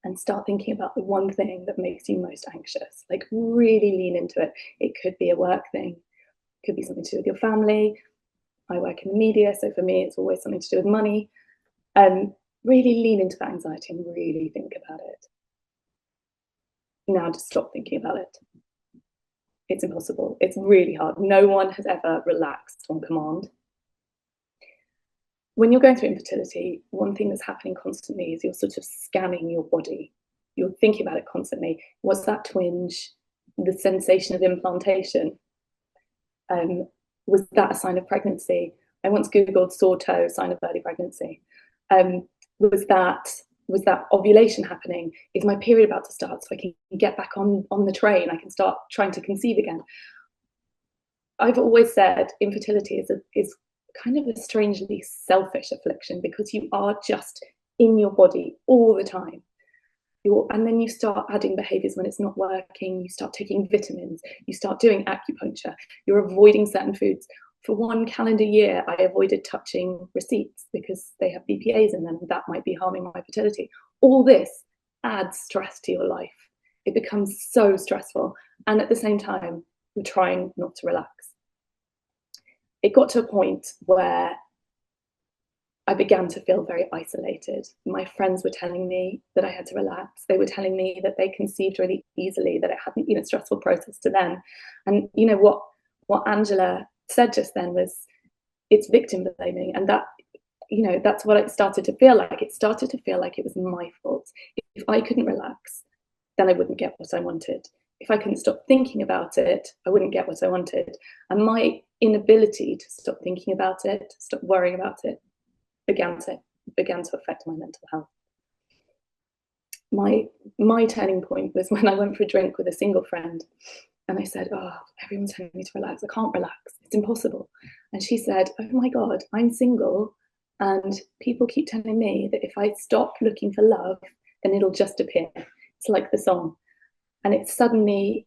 and start thinking about the one thing that makes you most anxious. Like, really lean into it. It could be a work thing. It could be something to do with your family. I work in the media, so for me, it's always something to do with money. Really lean into that anxiety and really think about it. Now just stop thinking about it. It's impossible. It's really hard. No one has ever relaxed on command. When you're going through infertility, one thing that's happening constantly is you're sort of scanning your body. You're thinking about it constantly. What's that twinge? The sensation of implantation? Was that a sign of pregnancy? I once Googled sore toe, sign of early pregnancy. Was that ovulation happening? Is my period about to start so I can get back on the train? I can start trying to conceive again. I've always said infertility is kind of a strangely selfish affliction, because you are just in your body all the time. And then you start adding behaviors when it's not working. You start taking vitamins. You start doing acupuncture. You're avoiding certain foods. For 1 calendar year, I avoided touching receipts because they have BPAs in them, and that might be harming my fertility. All this adds stress to your life. It becomes so stressful. And at the same time, you're trying not to relax. It got to a point where I began to feel very isolated. My friends were telling me that I had to relax. They were telling me that they conceived really easily, that it hadn't been a stressful process to them. And you know what Angela said just then was, it's victim blaming. And that, you know, that's what it started to feel like. It started to feel like it was my fault. If I couldn't relax, then I wouldn't get what I wanted. If I couldn't stop thinking about it, I wouldn't get what I wanted. And my inability to stop thinking about it, stop worrying about it, began to affect my mental health. My turning point was when I went for a drink with a single friend, and I said, oh, everyone's telling me to relax. I can't relax. It's impossible. And she said, oh my God, I'm single, and people keep telling me that if I stop looking for love, then it'll just appear. It's like the song. And it suddenly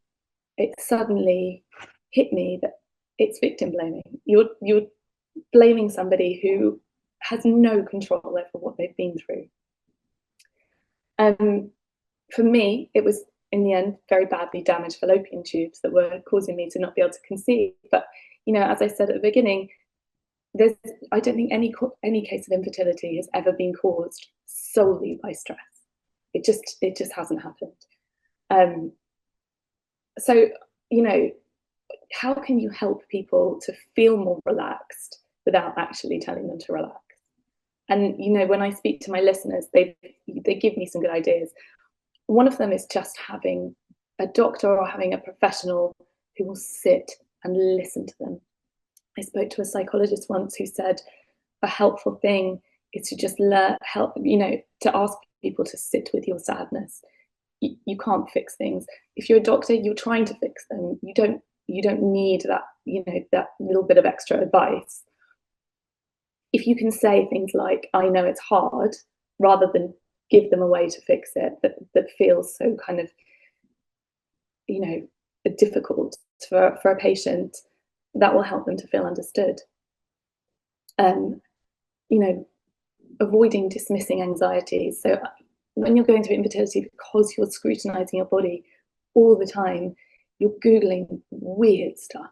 hit me that it's victim blaming. You're blaming somebody who has no control over what they've been through. For me, it was in the end very badly damaged fallopian tubes that were causing me to not be able to conceive. But you know, as I said at the beginning, I don't think any case of infertility has ever been caused solely by stress. It just hasn't happened. So you know, how can you help people to feel more relaxed without actually telling them to relax. And, you know, when I speak to my listeners, they give me some good ideas. One of them is just having a doctor or having a professional who will sit and listen to them. I spoke to a psychologist once who said a helpful thing is to just to ask people to sit with your sadness. You can't fix things. If you're a doctor, you're trying to fix them. You don't need that, that little bit of extra advice. If you can say things like, I know it's hard, rather than give them a way to fix it that feels so kind of, difficult for a patient, that will help them to feel understood. Avoiding dismissing anxieties. So when you're going through infertility, because you're scrutinizing your body all the time, you're Googling weird stuff.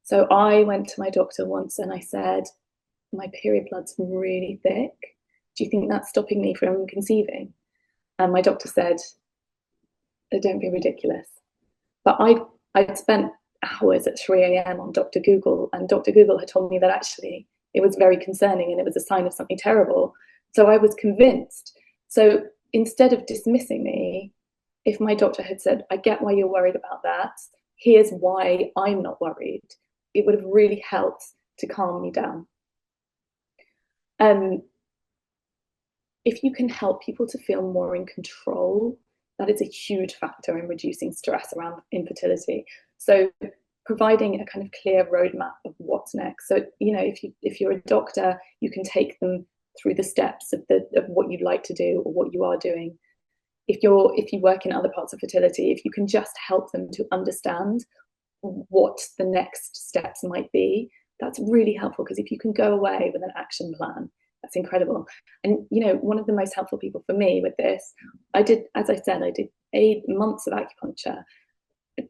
So I went to my doctor once and I said, my period blood's really thick. Do you think that's stopping me from conceiving? And my doctor said, don't be ridiculous. But I'd spent hours at 3 a.m. on Dr. Google, and Dr. Google had told me that actually it was very concerning and it was a sign of something terrible. So I was convinced. So instead of dismissing me, if my doctor had said, I get why you're worried about that, here's why I'm not worried, it would have really helped to calm me down. If you can help people to feel more in control, that is a huge factor in reducing stress around infertility. So providing a kind of clear roadmap of what's next. So, if you're a doctor, you can take them through the steps of what you'd like to do or what you are doing. If you work in other parts of fertility, if you can just help them to understand what the next steps might be, that's really helpful, because if you can go away with an action plan, that's incredible. And, one of the most helpful people for me with this, I did 8 months of acupuncture.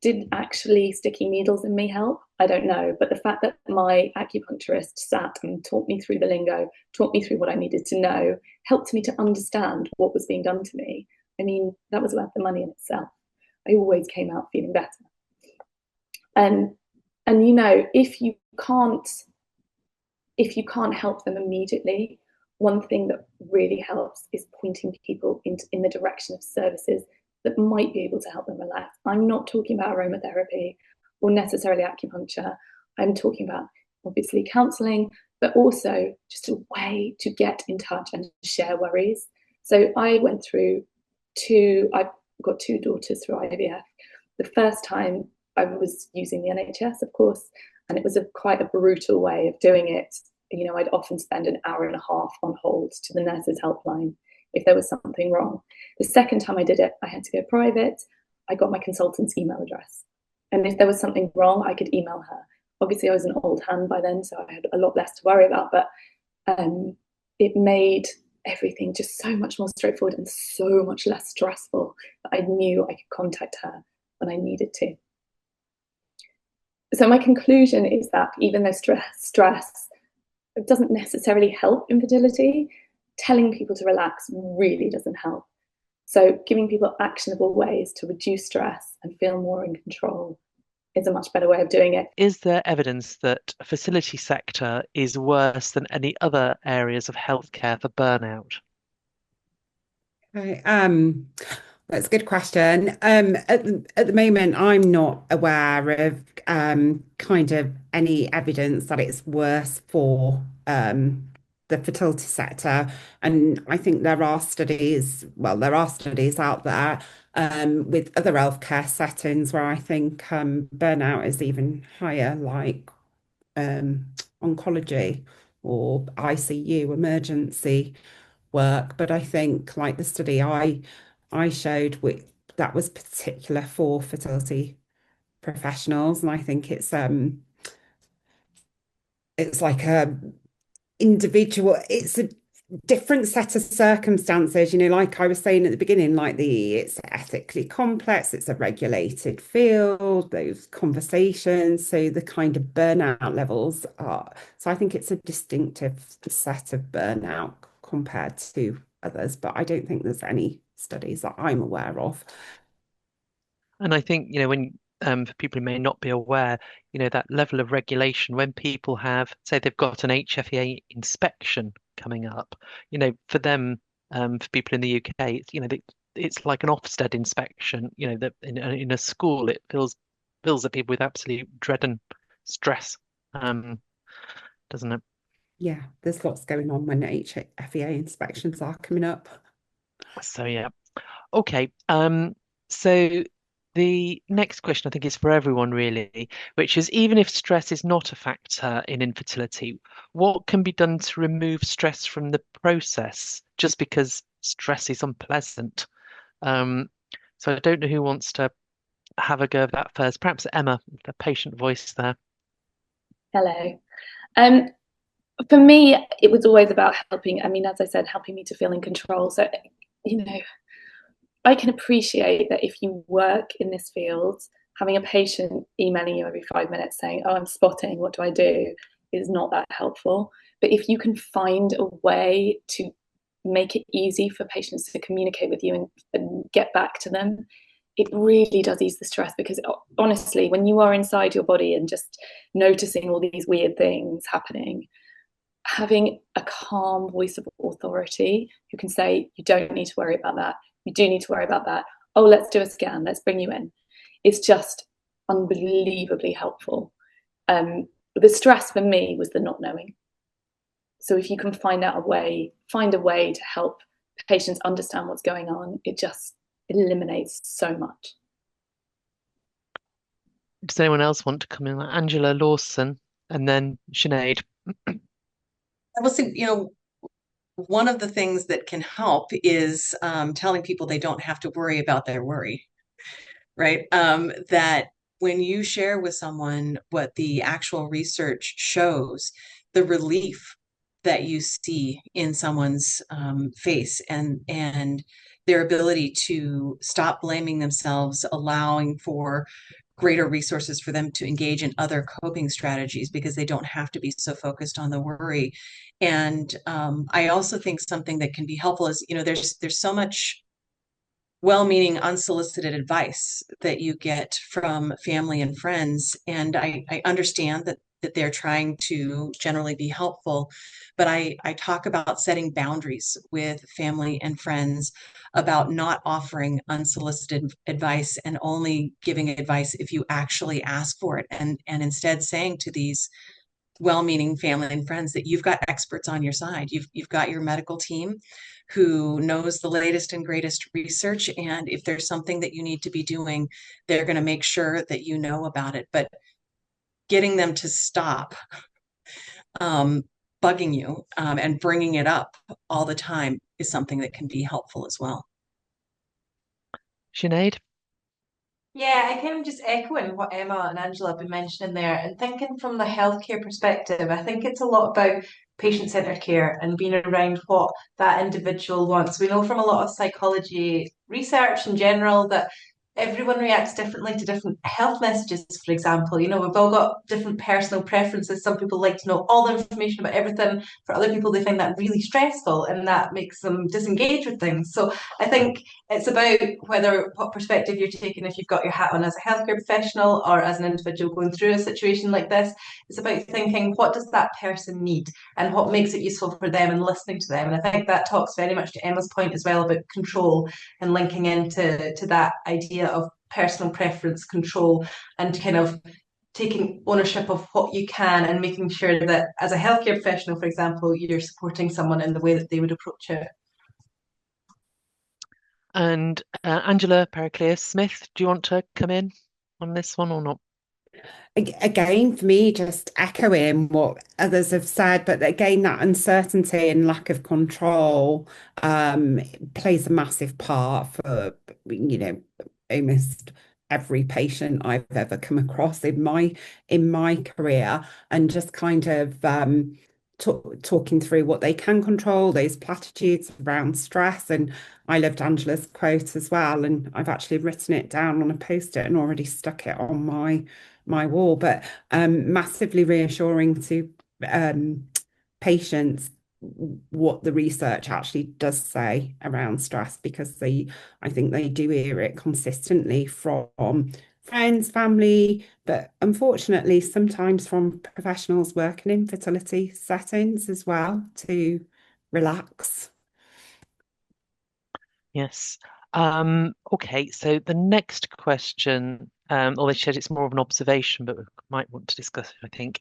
Did actually sticking needles in me help? I don't know. But the fact that my acupuncturist sat and taught me through the lingo, taught me through what I needed to know, helped me to understand what was being done to me. I mean, that was worth the money in itself. I always came out feeling better. And if you can't help them immediately, one thing that really helps is pointing people in the direction of services that might be able to help them relax. I'm not talking about aromatherapy or necessarily acupuncture. I'm talking about, obviously, counselling, but also just a way to get in touch and share worries. So I went through I've got 2 daughters through IVF. The first time I was using the NHS, of course, and it was quite a brutal way of doing it. I'd often spend an hour and a half on hold to the nurse's helpline if there was something wrong. The second time I did it, I had to go private. I got my consultant's email address. And if there was something wrong, I could email her. Obviously, I was an old hand by then, so I had a lot less to worry about, but it made everything just so much more straightforward and so much less stressful that I knew I could contact her when I needed to. So my conclusion is that even though stress doesn't necessarily help infertility, telling people to relax really doesn't help. So giving people actionable ways to reduce stress and feel more in control is a much better way of doing it. Is there evidence that the fertility sector is worse than any other areas of healthcare for burnout? Okay, that's a good question. At the moment, I'm not aware of kind of any evidence that it's worse for the fertility sector. And I think there are studies out there with other healthcare settings where I think burnout is even higher, like oncology or ICU emergency work. But I think, like the study I showed, that was particular for fertility professionals, and I think it's like a individual, it's a different set of circumstances, like I was saying at the beginning, it's ethically complex, it's a regulated field, those conversations, so the kind of burnout levels are, so I think it's a distinctive set of burnout compared to others, but I don't think there's any studies that I'm aware of. And I think, when for people who may not be aware, that level of regulation when people have, say, they've got an HFEA inspection coming up, for them, for people in the UK, it's like an Ofsted inspection, that in a school, it fills the people with absolute dread and stress, doesn't it? Yeah, there's lots going on when HFEA inspections are coming up. So yeah. Okay. So the next question I think is for everyone really, which is even if stress is not a factor in infertility, what can be done to remove stress from the process just because stress is unpleasant? So I don't know who wants to have a go of that first. Perhaps Emma, the patient voice there. Hello. Um, for me, it was always about helping. I mean, as I said, helping me to feel in control. So, I can appreciate that if you work in this field, having a patient emailing you every 5 minutes saying, "Oh, I'm spotting, what do I do?" is not that helpful. But if you can find a way to make it easy for patients to communicate with you and get back to them, it really does ease the stress, because honestly, when you are inside your body and just noticing all these weird things happening, having a calm voice of authority who can say, "You don't need to worry about that. You do need to worry about that. Oh, let's do a scan. Let's bring you in." It's just unbelievably helpful. The stress for me was the not knowing. So if you can find a way to help patients understand what's going on, it just eliminates so much. Does anyone else want to come in? Angela, Lawson, and then Sinead. I will say, one of the things that can help is telling people they don't have to worry about their worry, right? That when you share with someone what the actual research shows, the relief that you see in someone's face and their ability to stop blaming themselves, allowing for greater resources for them to engage in other coping strategies because they don't have to be so focused on the worry. And I also think something that can be helpful is, there's so much well-meaning unsolicited advice that you get from family and friends. And I understand that they're trying to generally be helpful, but I talk about setting boundaries with family and friends about not offering unsolicited advice and only giving advice if you actually ask for it, and instead saying to these well-meaning family and friends that you've got experts on your side. You've got your medical team who knows the latest and greatest research, and if there's something that you need to be doing, they're going to make sure that you know about it. But getting them to stop bugging you and bringing it up all the time is something that can be helpful as well. Sinead? Yeah, I kind of just echoing what Emma and Angela have been mentioning there, and thinking from the healthcare perspective, I think it's a lot about patient-centered care and being around what that individual wants. We know from a lot of psychology research in general that everyone reacts differently to different health messages, for example. We've all got different personal preferences. Some people like to know all the information about everything. For other people, they find that really stressful and that makes them disengage with things. So I think it's about what perspective you're taking if you've got your hat on as a healthcare professional or as an individual going through a situation like this. It's about thinking, what does that person need and what makes it useful for them, and listening to them. And I think that talks very much to Emma's point as well about control and linking into that idea of personal preference, control, and kind of taking ownership of what you can and making sure that as a healthcare professional, for example, you're supporting someone in the way that they would approach it. And Angela, Pericleous-Smith, do you want to come in on this one or not? Again, for me, just echoing what others have said, but again, that uncertainty and lack of control plays a massive part for, almost every patient I've ever come across in my career, and just kind of talking through what they can control, those platitudes around stress. And I loved Angela's quote as well, and I've actually written it down on a post-it and already stuck it on my wall. But massively reassuring to patients what the research actually does say around stress, because I think they do hear it consistently from friends, family, but unfortunately, sometimes from professionals working in fertility settings as well to relax. Yes. Okay, so the next question, although she said it's more of an observation, but we might want to discuss it, I think.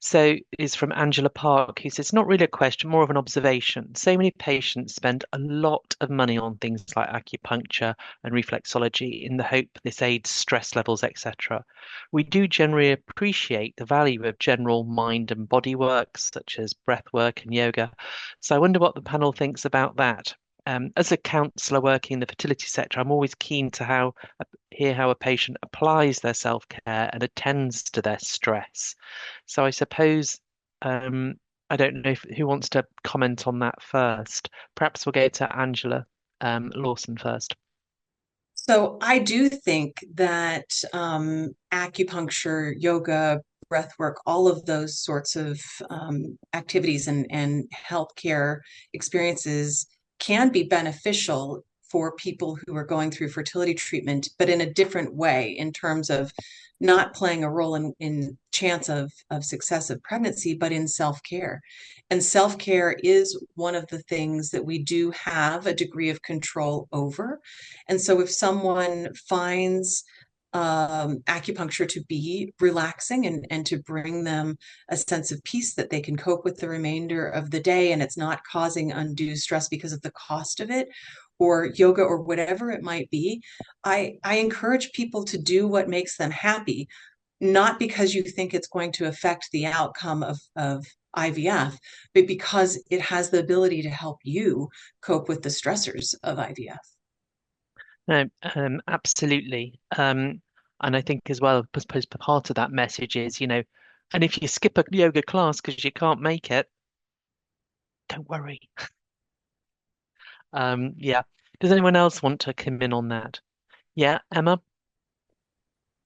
So is from Angela Park, who says, not really a question, more of an observation. So many patients spend a lot of money on things like acupuncture and reflexology in the hope this aids stress levels, etc. We do generally appreciate the value of general mind and body work, such as breath work and yoga. So I wonder what the panel thinks about that. As a counsellor working in the fertility sector, I'm always keen to hear how a patient applies their self-care and attends to their stress. So I suppose I don't know who wants to comment on that first. Perhaps we'll go to Angela Lawson first. So I do think that acupuncture, yoga, breath work, all of those sorts of activities and healthcare experiences can be beneficial for people who are going through fertility treatment, but in a different way in terms of not playing a role in chance of success of pregnancy, but in self-care. And self-care is one of the things that we do have a degree of control over. And so if someone finds acupuncture to be relaxing and to bring them a sense of peace that they can cope with the remainder of the day and it's not causing undue stress because of the cost of it, or yoga or whatever it might be, I encourage people to do what makes them happy, not because you think it's going to affect the outcome of IVF, but because it has the ability to help you cope with the stressors of IVF. No, absolutely. And I think as well, I suppose part of that message is, and if you skip a yoga class because you can't make it, don't worry. Yeah. Does anyone else want to come in on that? Yeah, Emma?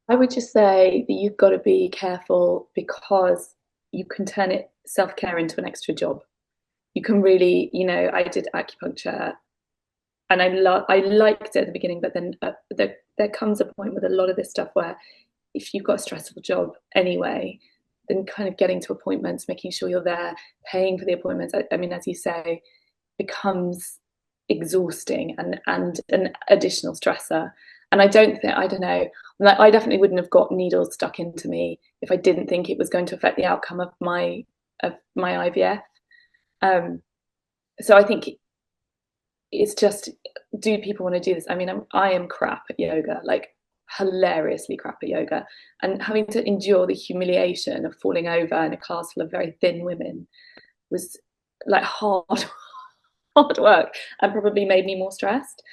I would just say that you've got to be careful because you can turn it self-care into an extra job. You can really, I did acupuncture and I liked it at the beginning, but then there comes a point with a lot of this stuff where if you've got a stressful job anyway, then kind of getting to appointments, making sure you're there, paying for the appointments. I mean, as you say, becomes exhausting and an additional stressor. And I don't know, like I definitely wouldn't have got needles stuck into me if I didn't think it was going to affect the outcome of my IVF. So I think it's just, do people want to do this? I mean, I am crap at yoga, like hilariously crap at yoga, and having to endure the humiliation of falling over in a class full of very thin women was like hard work and probably made me more stressed.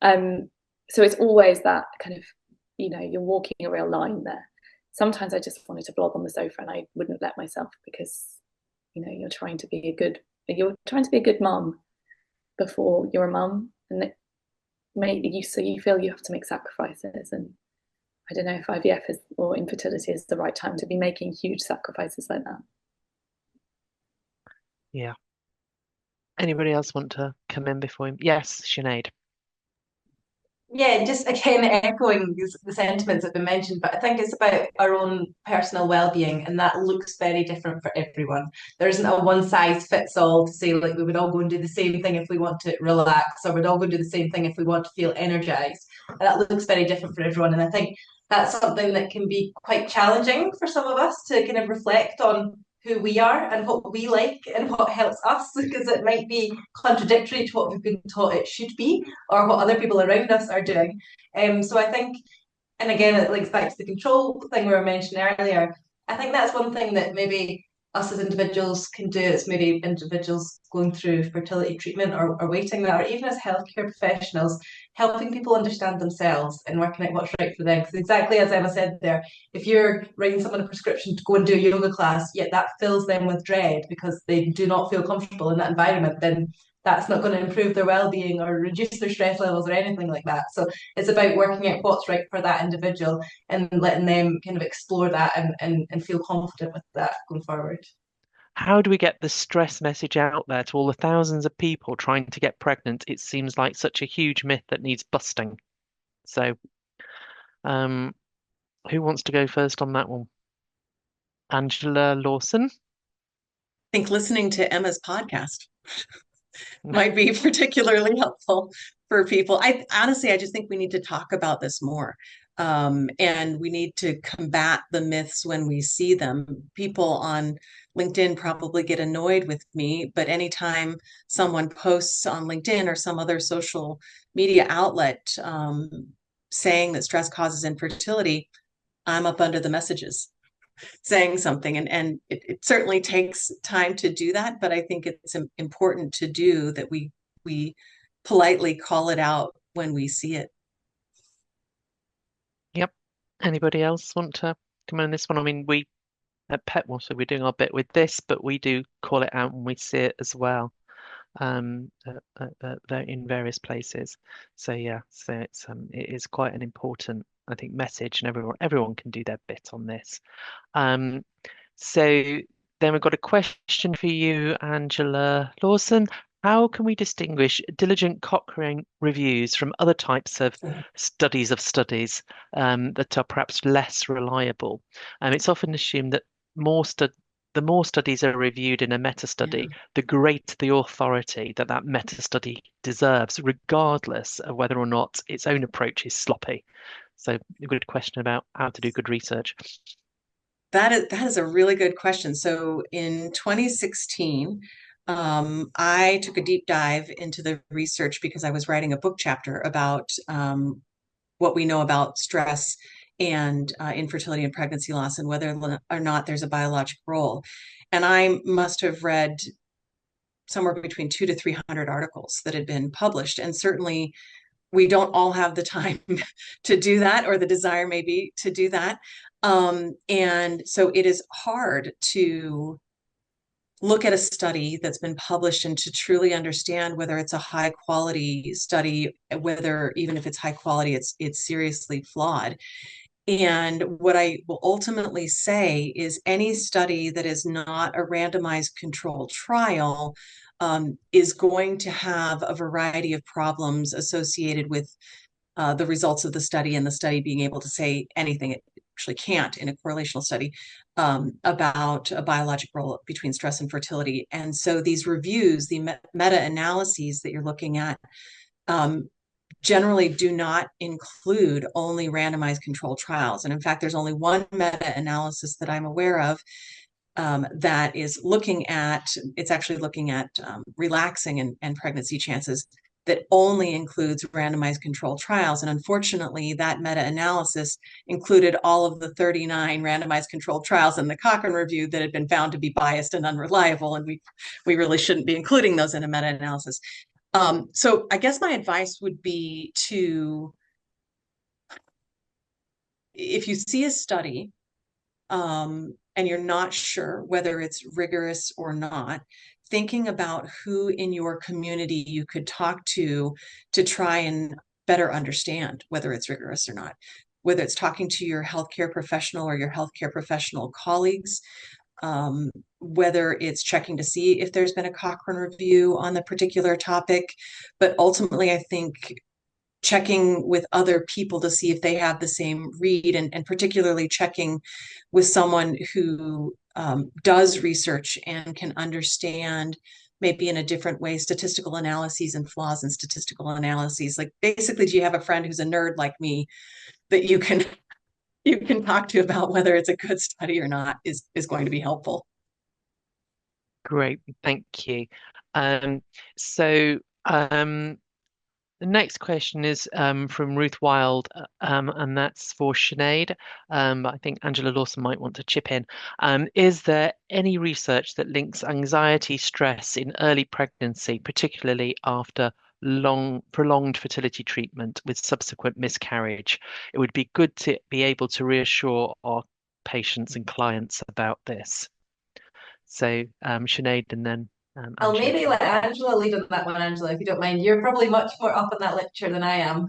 So it's always that kind of, you're walking a real line there. Sometimes I just wanted to blob on the sofa and I wouldn't let myself because, you're trying to be a good mum before you're a mum, and so you feel you have to make sacrifices. And I don't know if IVF or infertility is the right time to be making huge sacrifices like that. Yeah. Anybody else want to come in before him? Yes, Sinead. Yeah, just again echoing the sentiments that have been mentioned, but I think it's about our own personal well-being, and that looks very different for everyone. There isn't a one size fits all to say like we would all go and do the same thing if we want to relax, or we'd all go and do the same thing if we want to feel energized. And that looks very different for everyone, and I think that's something that can be quite challenging for some of us to kind of reflect on who we are and what we like and what helps us, because it might be contradictory to what we've been taught it should be or what other people around us are doing. So I think, and again, it links back to the control thing we were mentioning earlier. I think that's one thing that maybe us as individuals can do. It's maybe individuals going through fertility treatment or waiting that, or even as healthcare professionals, helping people understand themselves and working out what's right for them. Because exactly as Emma said there, if you're writing someone a prescription to go and do a yoga class, yet that fills them with dread because they do not feel comfortable in that environment, then that's not going to improve their well-being or reduce their stress levels or anything like that. So it's about working out what's right for that individual and letting them kind of explore that and feel confident with that going forward. How do we get the stress message out there to all the thousands of people trying to get pregnant? It seems like such a huge myth that needs busting. So Um, who wants to go first on that one? Angela, Lawson? I think listening to Emma's podcast might be particularly helpful for people. I just think we need to talk about this more. And we need to combat the myths when we see them. People on LinkedIn probably get annoyed with me, but anytime someone posts on LinkedIn or some other social media outlet saying that stress causes infertility, I'm up under the messages saying something. And it certainly takes time to do that, but I think it's important to do that we politely call it out when we see it. Yep. Anybody else want to come in on this one? I mean, we at Petwater, we're doing our bit with this, but we do call it out when we see it as well, in various places. So yeah, so it is quite an important, I think, message, and everyone can do their bit on this. So then we've got a question for you, Angela Lawson. How can we distinguish diligent Cochrane reviews from other types of studies that are perhaps less reliable? It's often assumed that the more studies are reviewed in a meta-study, the greater the authority that meta-study deserves, regardless of whether or not its own approach is sloppy. So a good question about how to do good research. That is a really good question. So in 2016, I took a deep dive into the research because I was writing a book chapter about what we know about stress and infertility and pregnancy loss and whether or not there's a biologic role. And I must have read somewhere between 200 to 300 articles that had been published. And certainly we don't all have the time to do that, or the desire maybe to do that. And so it is hard to look at a study that's been published and to truly understand whether it's a high quality study, whether even if it's high quality, it's seriously flawed. And what I will ultimately say is any study that is not a randomized controlled trial is going to have a variety of problems associated with the results of the study, and the study being able to say anything it actually can't in a correlational study about a biologic role between stress and fertility. And so these reviews, the meta-analyses that you're looking at, generally do not include only randomized controlled trials. And in fact, there's only one meta-analysis that I'm aware of that is actually looking at relaxing and pregnancy chances, that only includes randomized controlled trials. And unfortunately, that meta-analysis included all of the 39 randomized controlled trials in the Cochrane review that had been found to be biased and unreliable. And we really shouldn't be including those in a meta-analysis. So I guess my advice would be if you see a study and you're not sure whether it's rigorous or not, thinking about who in your community you could talk to try and better understand whether it's rigorous or not, whether it's talking to your healthcare professional or your healthcare professional colleagues, whether it's checking to see if there's been a Cochrane review on the particular topic. But ultimately, I think checking with other people to see if they have the same read, and particularly checking with someone who does research and can understand maybe in a different way statistical analyses and flaws in statistical analyses. Like basically, do you have a friend who's a nerd like me that you can talk to about whether it's a good study or not is going to be helpful. Great, thank you. So the next question is from Ruth Wild, and that's for Sinead. But I think Angela Lawson might want to chip in. Is there any research that links anxiety, stress in early pregnancy, particularly after prolonged fertility treatment with subsequent miscarriage? It would be good to be able to reassure our patients and clients about this. So Sinead, and then I'll Angela. maybe let Angela lead on that one, Angela, if you don't mind. You're probably much more up on that literature than I am.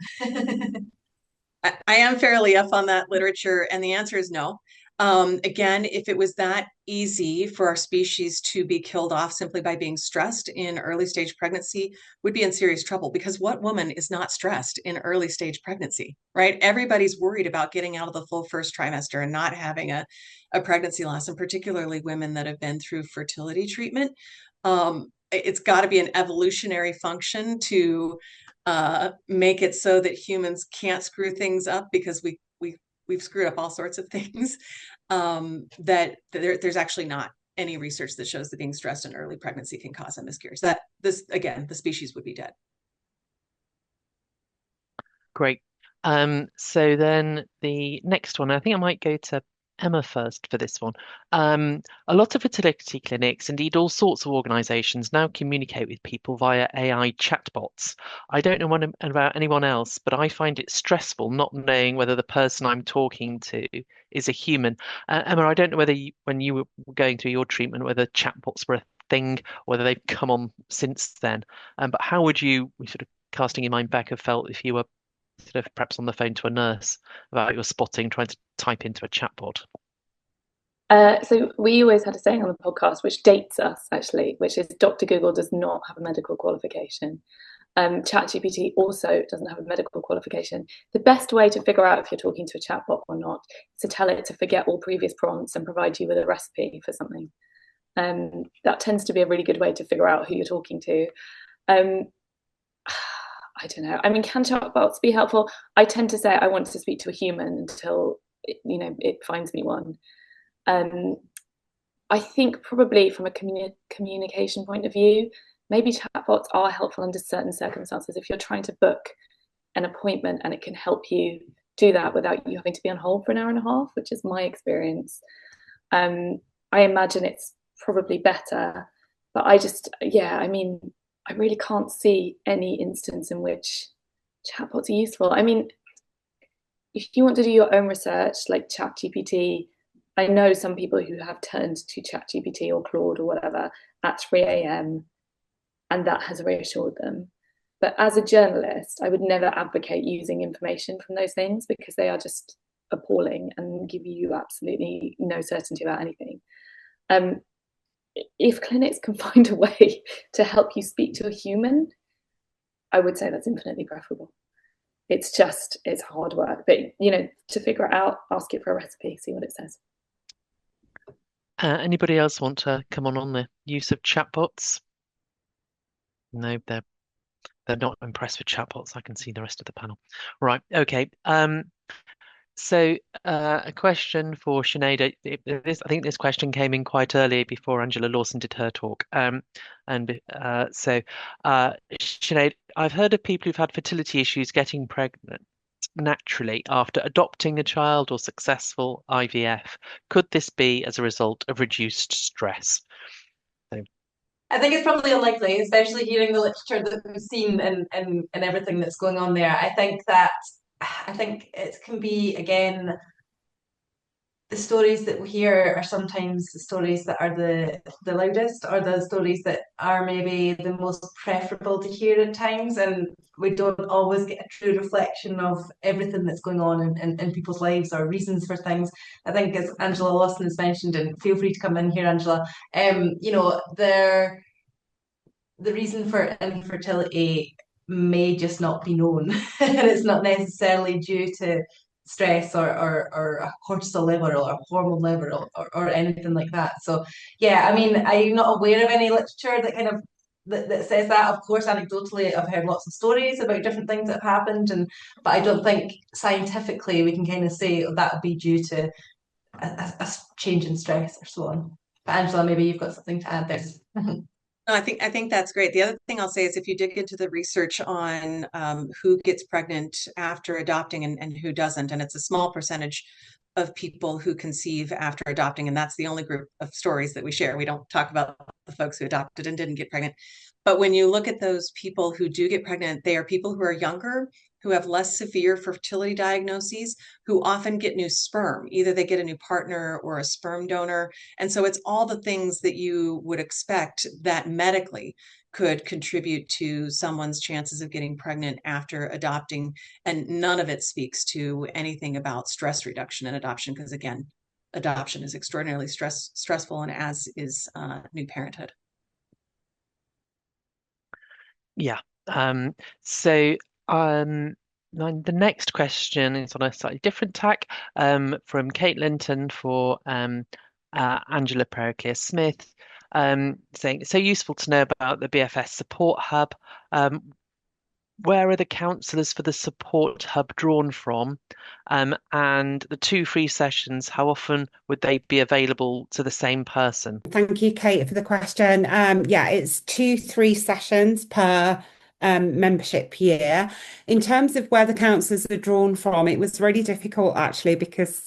I am fairly up on that literature, and the answer is no. Again, if it was that easy for our species to be killed off simply by being stressed in early stage pregnancy, we'd be in serious trouble, because what woman is not stressed in early stage pregnancy, right? Everybody's worried about getting out of the full first trimester and not having a pregnancy loss, and particularly women that have been through fertility treatment. It's got to be an evolutionary function to make it so that humans can't screw things up, because we've screwed up all sorts of things. That there's actually not any research that shows that being stressed in early pregnancy can cause a miscarriage. That this, again, the species would be dead. Great. So then the next one, I think I might go to Emma first for this one. A lot of fertility clinics, indeed all sorts of organizations, now communicate with people via AI chatbots. I don't know about anyone else, but I find it stressful not knowing whether the person I'm talking to is a human. Emma, I don't know whether when you were going through your treatment, whether chatbots were a thing, whether they've come on since then. But how would you, sort of casting your mind back, have felt if you were sort of perhaps on the phone to a nurse about your spotting, trying to type into a chatbot? So we always had a saying on the podcast, which dates us actually, which is Dr. Google does not have a medical qualification. ChatGPT also doesn't have a medical qualification. The best way to figure out if you're talking to a chatbot or not is to tell it to forget all previous prompts and provide you with a recipe for something. That tends to be a really good way to figure out who you're talking to. I don't know. I mean, can chatbots be helpful? I tend to say I want to speak to a human until it finds me one. I think probably from a communication point of view, maybe chatbots are helpful under certain circumstances. If you're trying to book an appointment and it can help you do that without you having to be on hold for an hour and a half, which is my experience, I imagine it's probably better. But I mean, I really can't see any instance in which chatbots are useful. I mean, if you want to do your own research, like ChatGPT, I know some people who have turned to ChatGPT or Claude or whatever at 3 a.m. and that has reassured them. But as a journalist, I would never advocate using information from those things, because they are just appalling and give you absolutely no certainty about anything. If clinics can find a way to help you speak to a human, I would say that's infinitely preferable. It's hard work, but to figure it out, ask it for a recipe, see what it says. Anybody else want to come on the use of chatbots? No, they're not impressed with chatbots. I can see the rest of the panel. Right. Okay. So a question for Sinead. I think this question came in quite early before Angela Lawson did her talk. Sinead, I've heard of people who've had fertility issues getting pregnant naturally after adopting a child or successful IVF. Could this be as a result of reduced stress? I think it's probably unlikely, especially hearing the literature that we've seen and everything that's going on there. I think it can be, again, the stories that we hear are sometimes the stories that are the loudest, or the stories that are maybe the most preferable to hear at times, and we don't always get a true reflection of everything that's going on in people's lives or reasons for things. I think, as Angela Lawson has mentioned, and feel free to come in here, Angela, the reason for infertility may just not be known, and it's not necessarily due to stress or a cortisol level or a hormone level or anything like that. So yeah, I mean, I'm not aware of any literature that kind of that says that. Of course, anecdotally, I've heard lots of stories about different things that have happened, but I don't think scientifically we can kind of say that would be due to a change in stress or so on. But Angela, maybe you've got something to add there. No, I think that's great. The other thing I'll say is, if you dig into the research on who gets pregnant after adopting and who doesn't, and it's a small percentage of people who conceive after adopting, and that's the only group of stories that we share. We don't talk about the folks who adopted and didn't get pregnant. But when you look at those people who do get pregnant, they are people who are younger, who have less severe fertility diagnoses, who often get new sperm. Either they get a new partner or a sperm donor. And so it's all the things that you would expect that medically could contribute to someone's chances of getting pregnant after adopting. And none of it speaks to anything about stress reduction in adoption, because again, adoption is extraordinarily stressful, and as is new parenthood. Yeah. So the next question is on a slightly different tack from Kate Linton for Angela Pericleous-Smith, saying it's so useful to know about the BFS support hub. Where are the counsellors for the support hub drawn from? And the 2 free sessions, how often would they be available to the same person? Thank you, Kate, for the question. Yeah, it's 2-3 sessions per membership year. In terms of where the counsellors are drawn from, it was really difficult actually because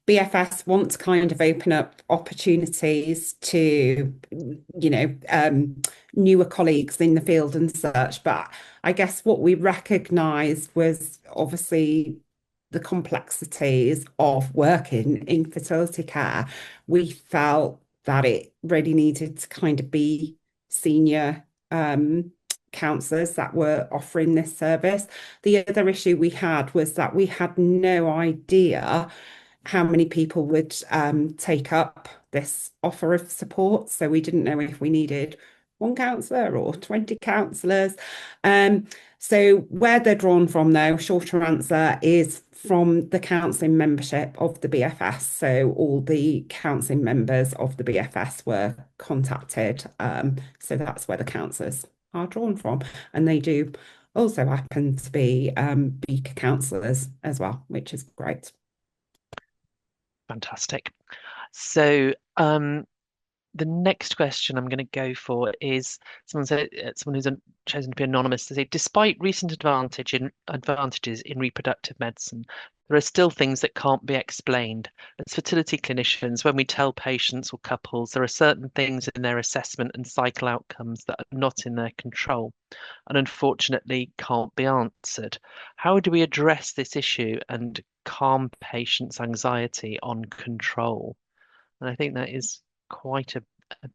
BFS want to kind of open up opportunities to, newer colleagues in the field and such. But I guess what we recognised was obviously the complexities of working in fertility care. We felt that it really needed to kind of be senior counsellors that were offering this service. The other issue we had was that we had no idea how many people would take up this offer of support. So we didn't know if we needed 1 counsellor or 20 counsellors. So where they're drawn from, though, shorter answer is from the counselling membership of the BFS. So all the counselling members of the BFS were contacted. So that's where the counsellors are drawn from. And they do also happen to be beaker counsellors as well, which is great. Fantastic. So the next question I'm going to go for is someone who's chosen to be anonymous to say, despite recent advantages in reproductive medicine, there are still things that can't be explained. As fertility clinicians, when we tell patients or couples, there are certain things in their assessment and cycle outcomes that are not in their control and unfortunately can't be answered. How do we address this issue and calm patients' anxiety on control? And I think that is quite a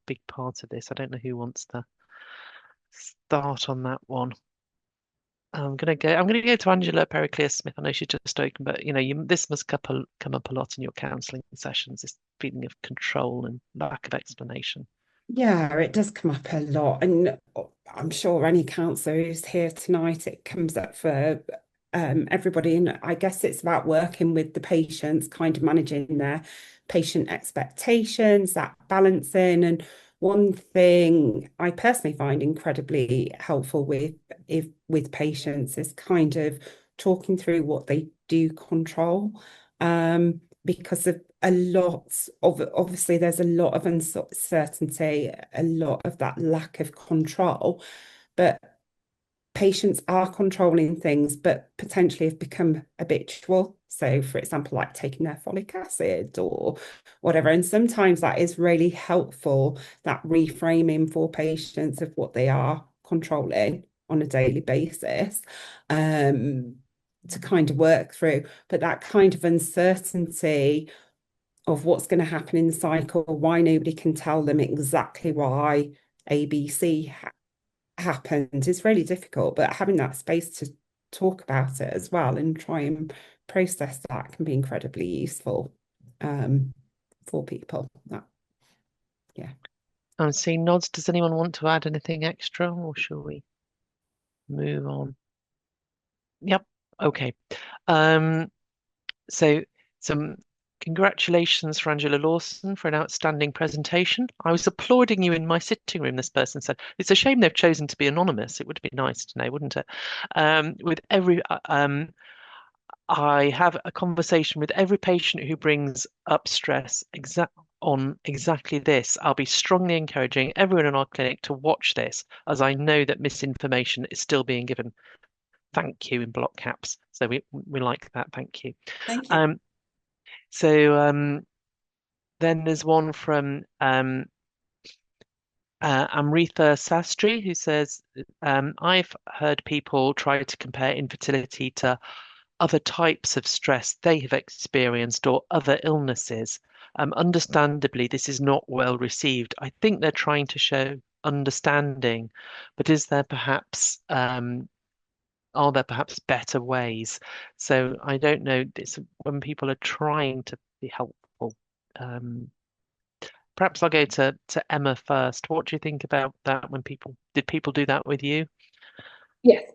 big part of this. I don't know who wants to start on that one. I'm gonna go to Angela Pericleous-Smith. I know she's just spoken, but this must come up a lot in your counselling sessions, this feeling of control and lack of explanation. Yeah, it does come up a lot. And I'm sure any counsellor who's here tonight, it comes up for everybody. And I guess it's about working with the patients, kind of managing their patient expectations, that balancing. And one thing I personally find incredibly helpful with patients is kind of talking through what they do control. Because of a lot of, obviously there's a lot of uncertainty, a lot of that lack of control, but patients are controlling things, but potentially have become habitual. So, for example, like taking their folic acid or whatever. And sometimes that is really helpful, that reframing for patients of what they are controlling on a daily basis, to kind of work through. But that kind of uncertainty of what's going to happen in the cycle, why nobody can tell them exactly why ABC happened is really difficult, but having that space to talk about it as well and try and process that can be incredibly useful for people. Yeah. I'm seeing nods. Does anyone want to add anything extra, or shall we move on? Yep. Okay. So some congratulations for Angela Lawson for an outstanding presentation. I was applauding you in my sitting room, this person said. It's a shame they've chosen to be anonymous. It would be nice to know, wouldn't it? I have a conversation with every patient who brings up stress on exactly this. I'll be strongly encouraging everyone in our clinic to watch this, as I know that misinformation is still being given. Thank you in block caps. So we like that. Thank you. Thank you. Then there's one from Amrita Sastry who says, I've heard people try to compare infertility to other types of stress they have experienced or other illnesses. Understandably, this is not well received. I think they're trying to show understanding, but are there perhaps better ways? So I don't know. When people are trying to be helpful, Perhaps I'll go to Emma first. What do you think about that when did people do that with you? Yes,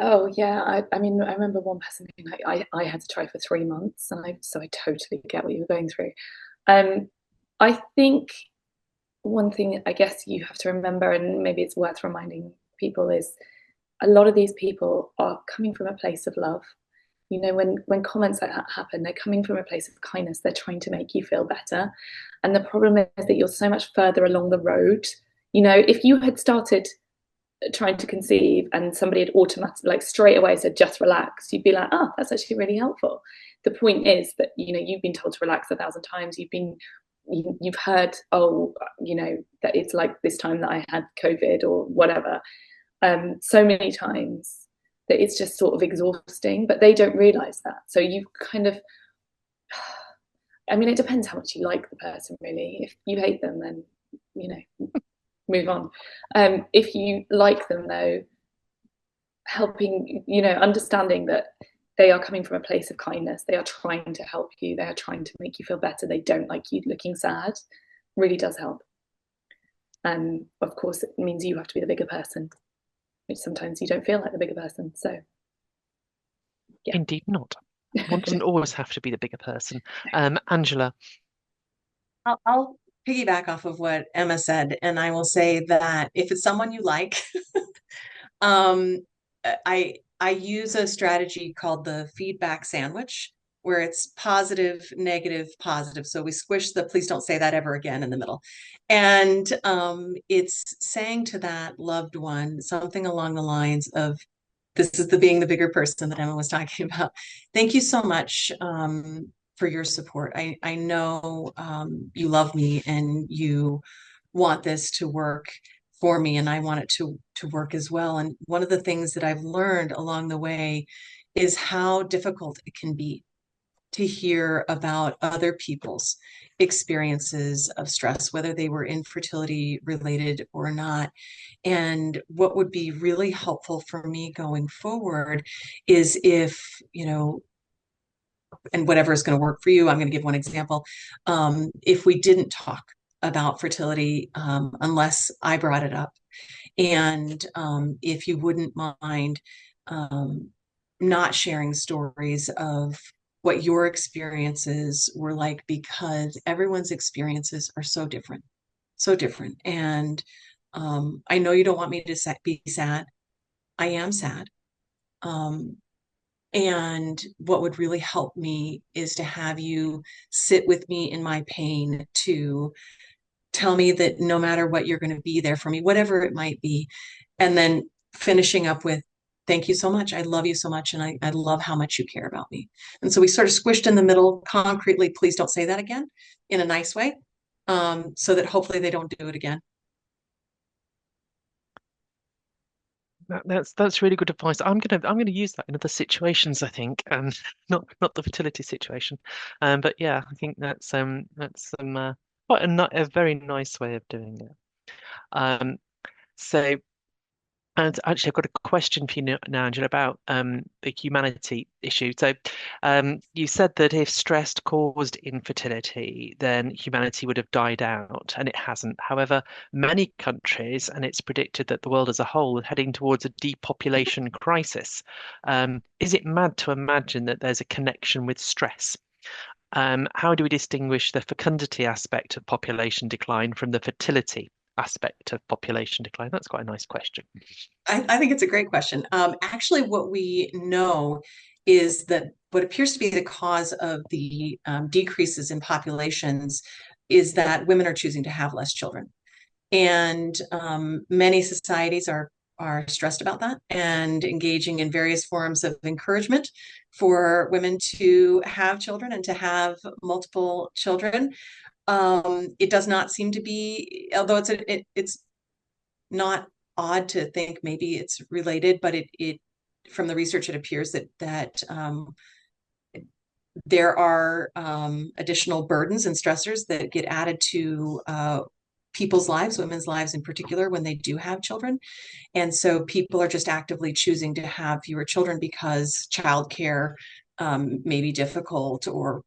oh yeah, I mean, I remember one person being like, I had to try for 3 months, and so I totally get what you were going through. I think one thing I guess you have to remember, and maybe it's worth reminding people, is a lot of these people are coming from a place of love. When comments like that happen, they're coming from a place of kindness. They're trying to make you feel better. And the problem is that you're so much further along the road. If you had started trying to conceive and somebody had automatically, like straight away, said just relax, you'd be like, oh, that's actually really helpful. The point is that you've been told to relax 1,000 times. You've heard, oh, that it's like this time that I had COVID or whatever, so many times that it's just sort of exhausting, but they don't realize that. So you kind of, I mean, it depends how much you like the person, really. If you hate them, then move on. If you like them, though, helping, understanding that they are coming from a place of kindness, they are trying to help you, they are trying to make you feel better, they don't like you looking sad, really does help. And of course, it means you have to be the bigger person, which sometimes you don't feel like the bigger person. So, yeah. Indeed not. One doesn't always have to be the bigger person. Angela. I'll piggyback off of what Emma said, and I will say that if it's someone you like, I use a strategy called the feedback sandwich, where it's positive, negative, positive. So we squish the please don't say that ever again in the middle. And it's saying to that loved one something along the lines of, this is being the bigger person that Emma was talking about. Thank you so much for your support. I know you love me and you want this to work for me, and I want it to work as well. And one of the things that I've learned along the way is how difficult it can be to hear about other people's experiences of stress, whether they were infertility related or not. And what would be really helpful for me going forward is if, and whatever is going to work for you, I'm going to give one example. If we didn't talk about fertility unless I brought it up, and if you wouldn't mind not sharing stories of what your experiences were like, because everyone's experiences are so different, so different. And I know you don't want me to be sad. I am sad. And what would really help me is to have you sit with me in my pain, to tell me that no matter what, you're going to be there for me, whatever it might be. And then finishing up with, thank you so much. I love you so much. And I love how much you care about me. And so we sort of squished in the middle concretely, please don't say that again, in a nice way, so that hopefully they don't do it again. That's really good advice. I'm gonna use that in other situations, I think, and not the fertility situation. But yeah, I think that's quite a very nice way of doing it. So. And actually, I've got a question for you now, Angela, about the humanity issue. So, you said that if stress caused infertility, then humanity would have died out, and it hasn't. However, many countries, and it's predicted that the world as a whole, are heading towards a depopulation crisis. Is it mad to imagine that there's a connection with stress? How do we distinguish the fecundity aspect of population decline from the fertility aspect of population decline? That's quite a nice question. I think it's a great question. Actually, what we know is that what appears to be the cause of the decreases in populations is that women are choosing to have less children. And many societies are stressed about that and engaging in various forms of encouragement for women to have children and to have multiple children. It does not seem to be, although it's not odd to think maybe it's related, but it from the research it appears that there are additional burdens and stressors that get added to people's lives, women's lives in particular, when they do have children. And so people are just actively choosing to have fewer children because childcare may be difficult, or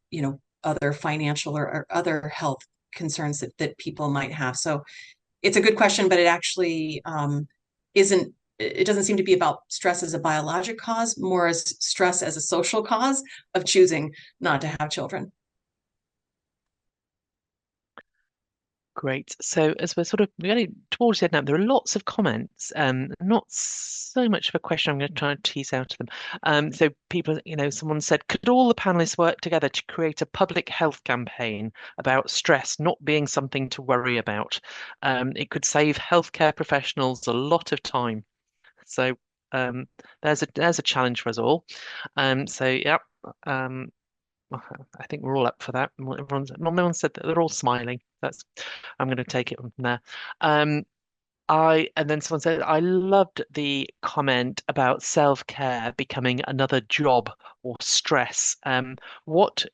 other financial or other health concerns that people might have. So it's a good question, but it actually isn't. It doesn't seem to be about stress as a biologic cause, more as stress as a social cause of choosing not to have children. Great. So as we're getting towards the end now, there are lots of comments, not so much of a question. I'm going to try and tease out of them. So people, someone said, could all the panelists work together to create a public health campaign about stress not being something to worry about? It could save healthcare professionals a lot of time. So there's a challenge for us all. So yeah. I think we're all up for that. No one said that they're all smiling. I'm going to take it from there. And then someone said, I loved the comment about self-care becoming another job or stress. What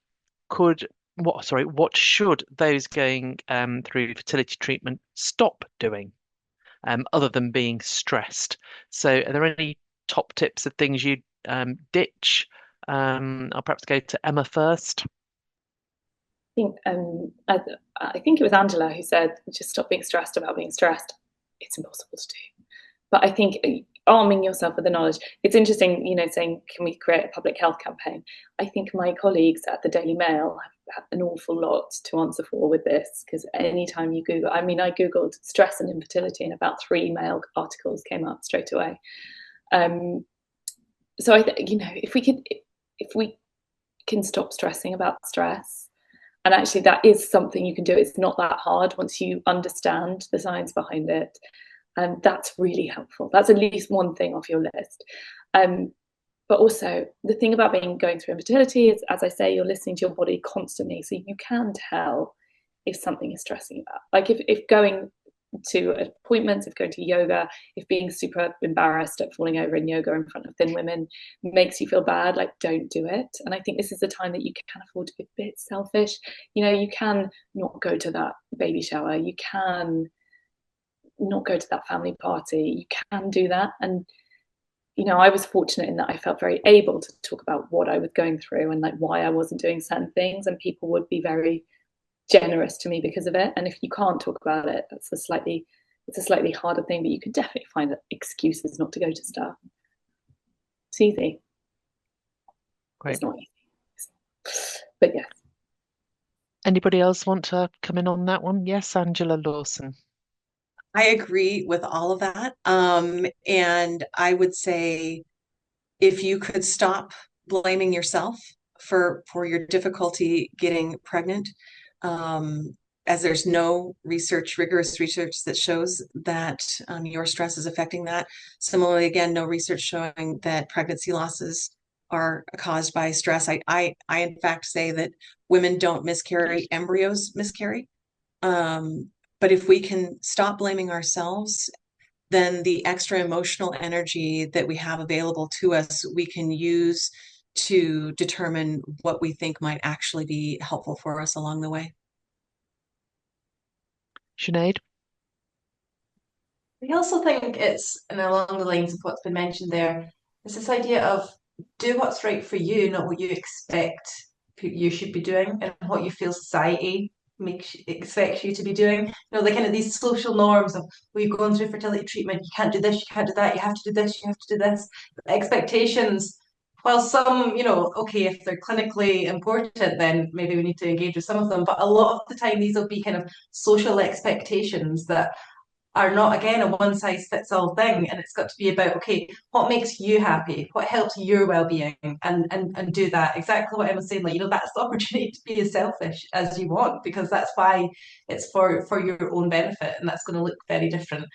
should those going through fertility treatment stop doing, other than being stressed? So are there any top tips of things you'd ditch? I'll perhaps go to Emma first. I think it was Angela who said, just stop being stressed about being stressed. It's impossible to do. But I think arming yourself with the knowledge, it's interesting, saying, can we create a public health campaign? I think my colleagues at the Daily Mail have an awful lot to answer for with this, because anytime you Google, I Googled stress and infertility and about 3 Mail articles came up straight away. So if we can stop stressing about stress, and actually that is something you can do. It's not that hard once you understand the science behind it. And that's really helpful. That's at least one thing off your list. But also the thing about going through infertility is, as I say, you're listening to your body constantly. So you can tell if something is stressing you out. Like if going to appointments, if going to yoga, if being super embarrassed at falling over in yoga in front of thin women makes you feel bad, like, don't do it. And I think this is the time that you can afford to be a bit selfish. You can not go to that baby shower. You can not go to that family party. You can do that. And I was fortunate in that I felt very able to talk about what I was going through and like why I wasn't doing certain things, and people would be very generous to me because of it. And if you can't talk about it, it's a slightly harder thing, but you can definitely find excuses not to go to stuff. It's easy. Great. It's not easy, but yes. Anybody else want to come in on that one? Yes, Angela Lawson. I agree with all of that. And I would say, if you could stop blaming yourself for your difficulty getting pregnant, as there's no rigorous research that shows that your stress is affecting that. Similarly, again, no research showing that pregnancy losses are caused by stress. I in fact say that women don't miscarry, embryos miscarry. But if we can stop blaming ourselves, then the extra emotional energy that we have available to us, we can use to determine what we think might actually be helpful for us along the way. Sinead? I also think it's, and along the lines of what's been mentioned there, it's this idea of do what's right for you, not what you expect you should be doing and what you feel society expects you to be doing. The kind of these social norms of, well, you're going through fertility treatment, you can't do this, you can't do that, you have to do this, you have to do this. The expectations, while some, okay, if they're clinically important, then maybe we need to engage with some of them. But a lot of the time, these will be kind of social expectations that are not, again, a one size fits all thing. And it's got to be about, okay, what makes you happy? What helps your well-being? And do that. Exactly what I was saying, that's the opportunity to be as selfish as you want, because that's why it's for your own benefit. And that's going to look very different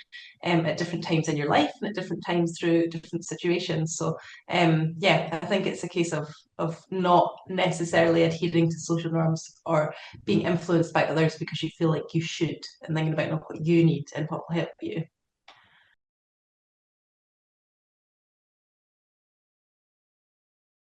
at different times in your life and at different times through different situations. So I think it's a case of not necessarily adhering to social norms or being influenced by others because you feel like you should, and thinking about what you need and what will help you.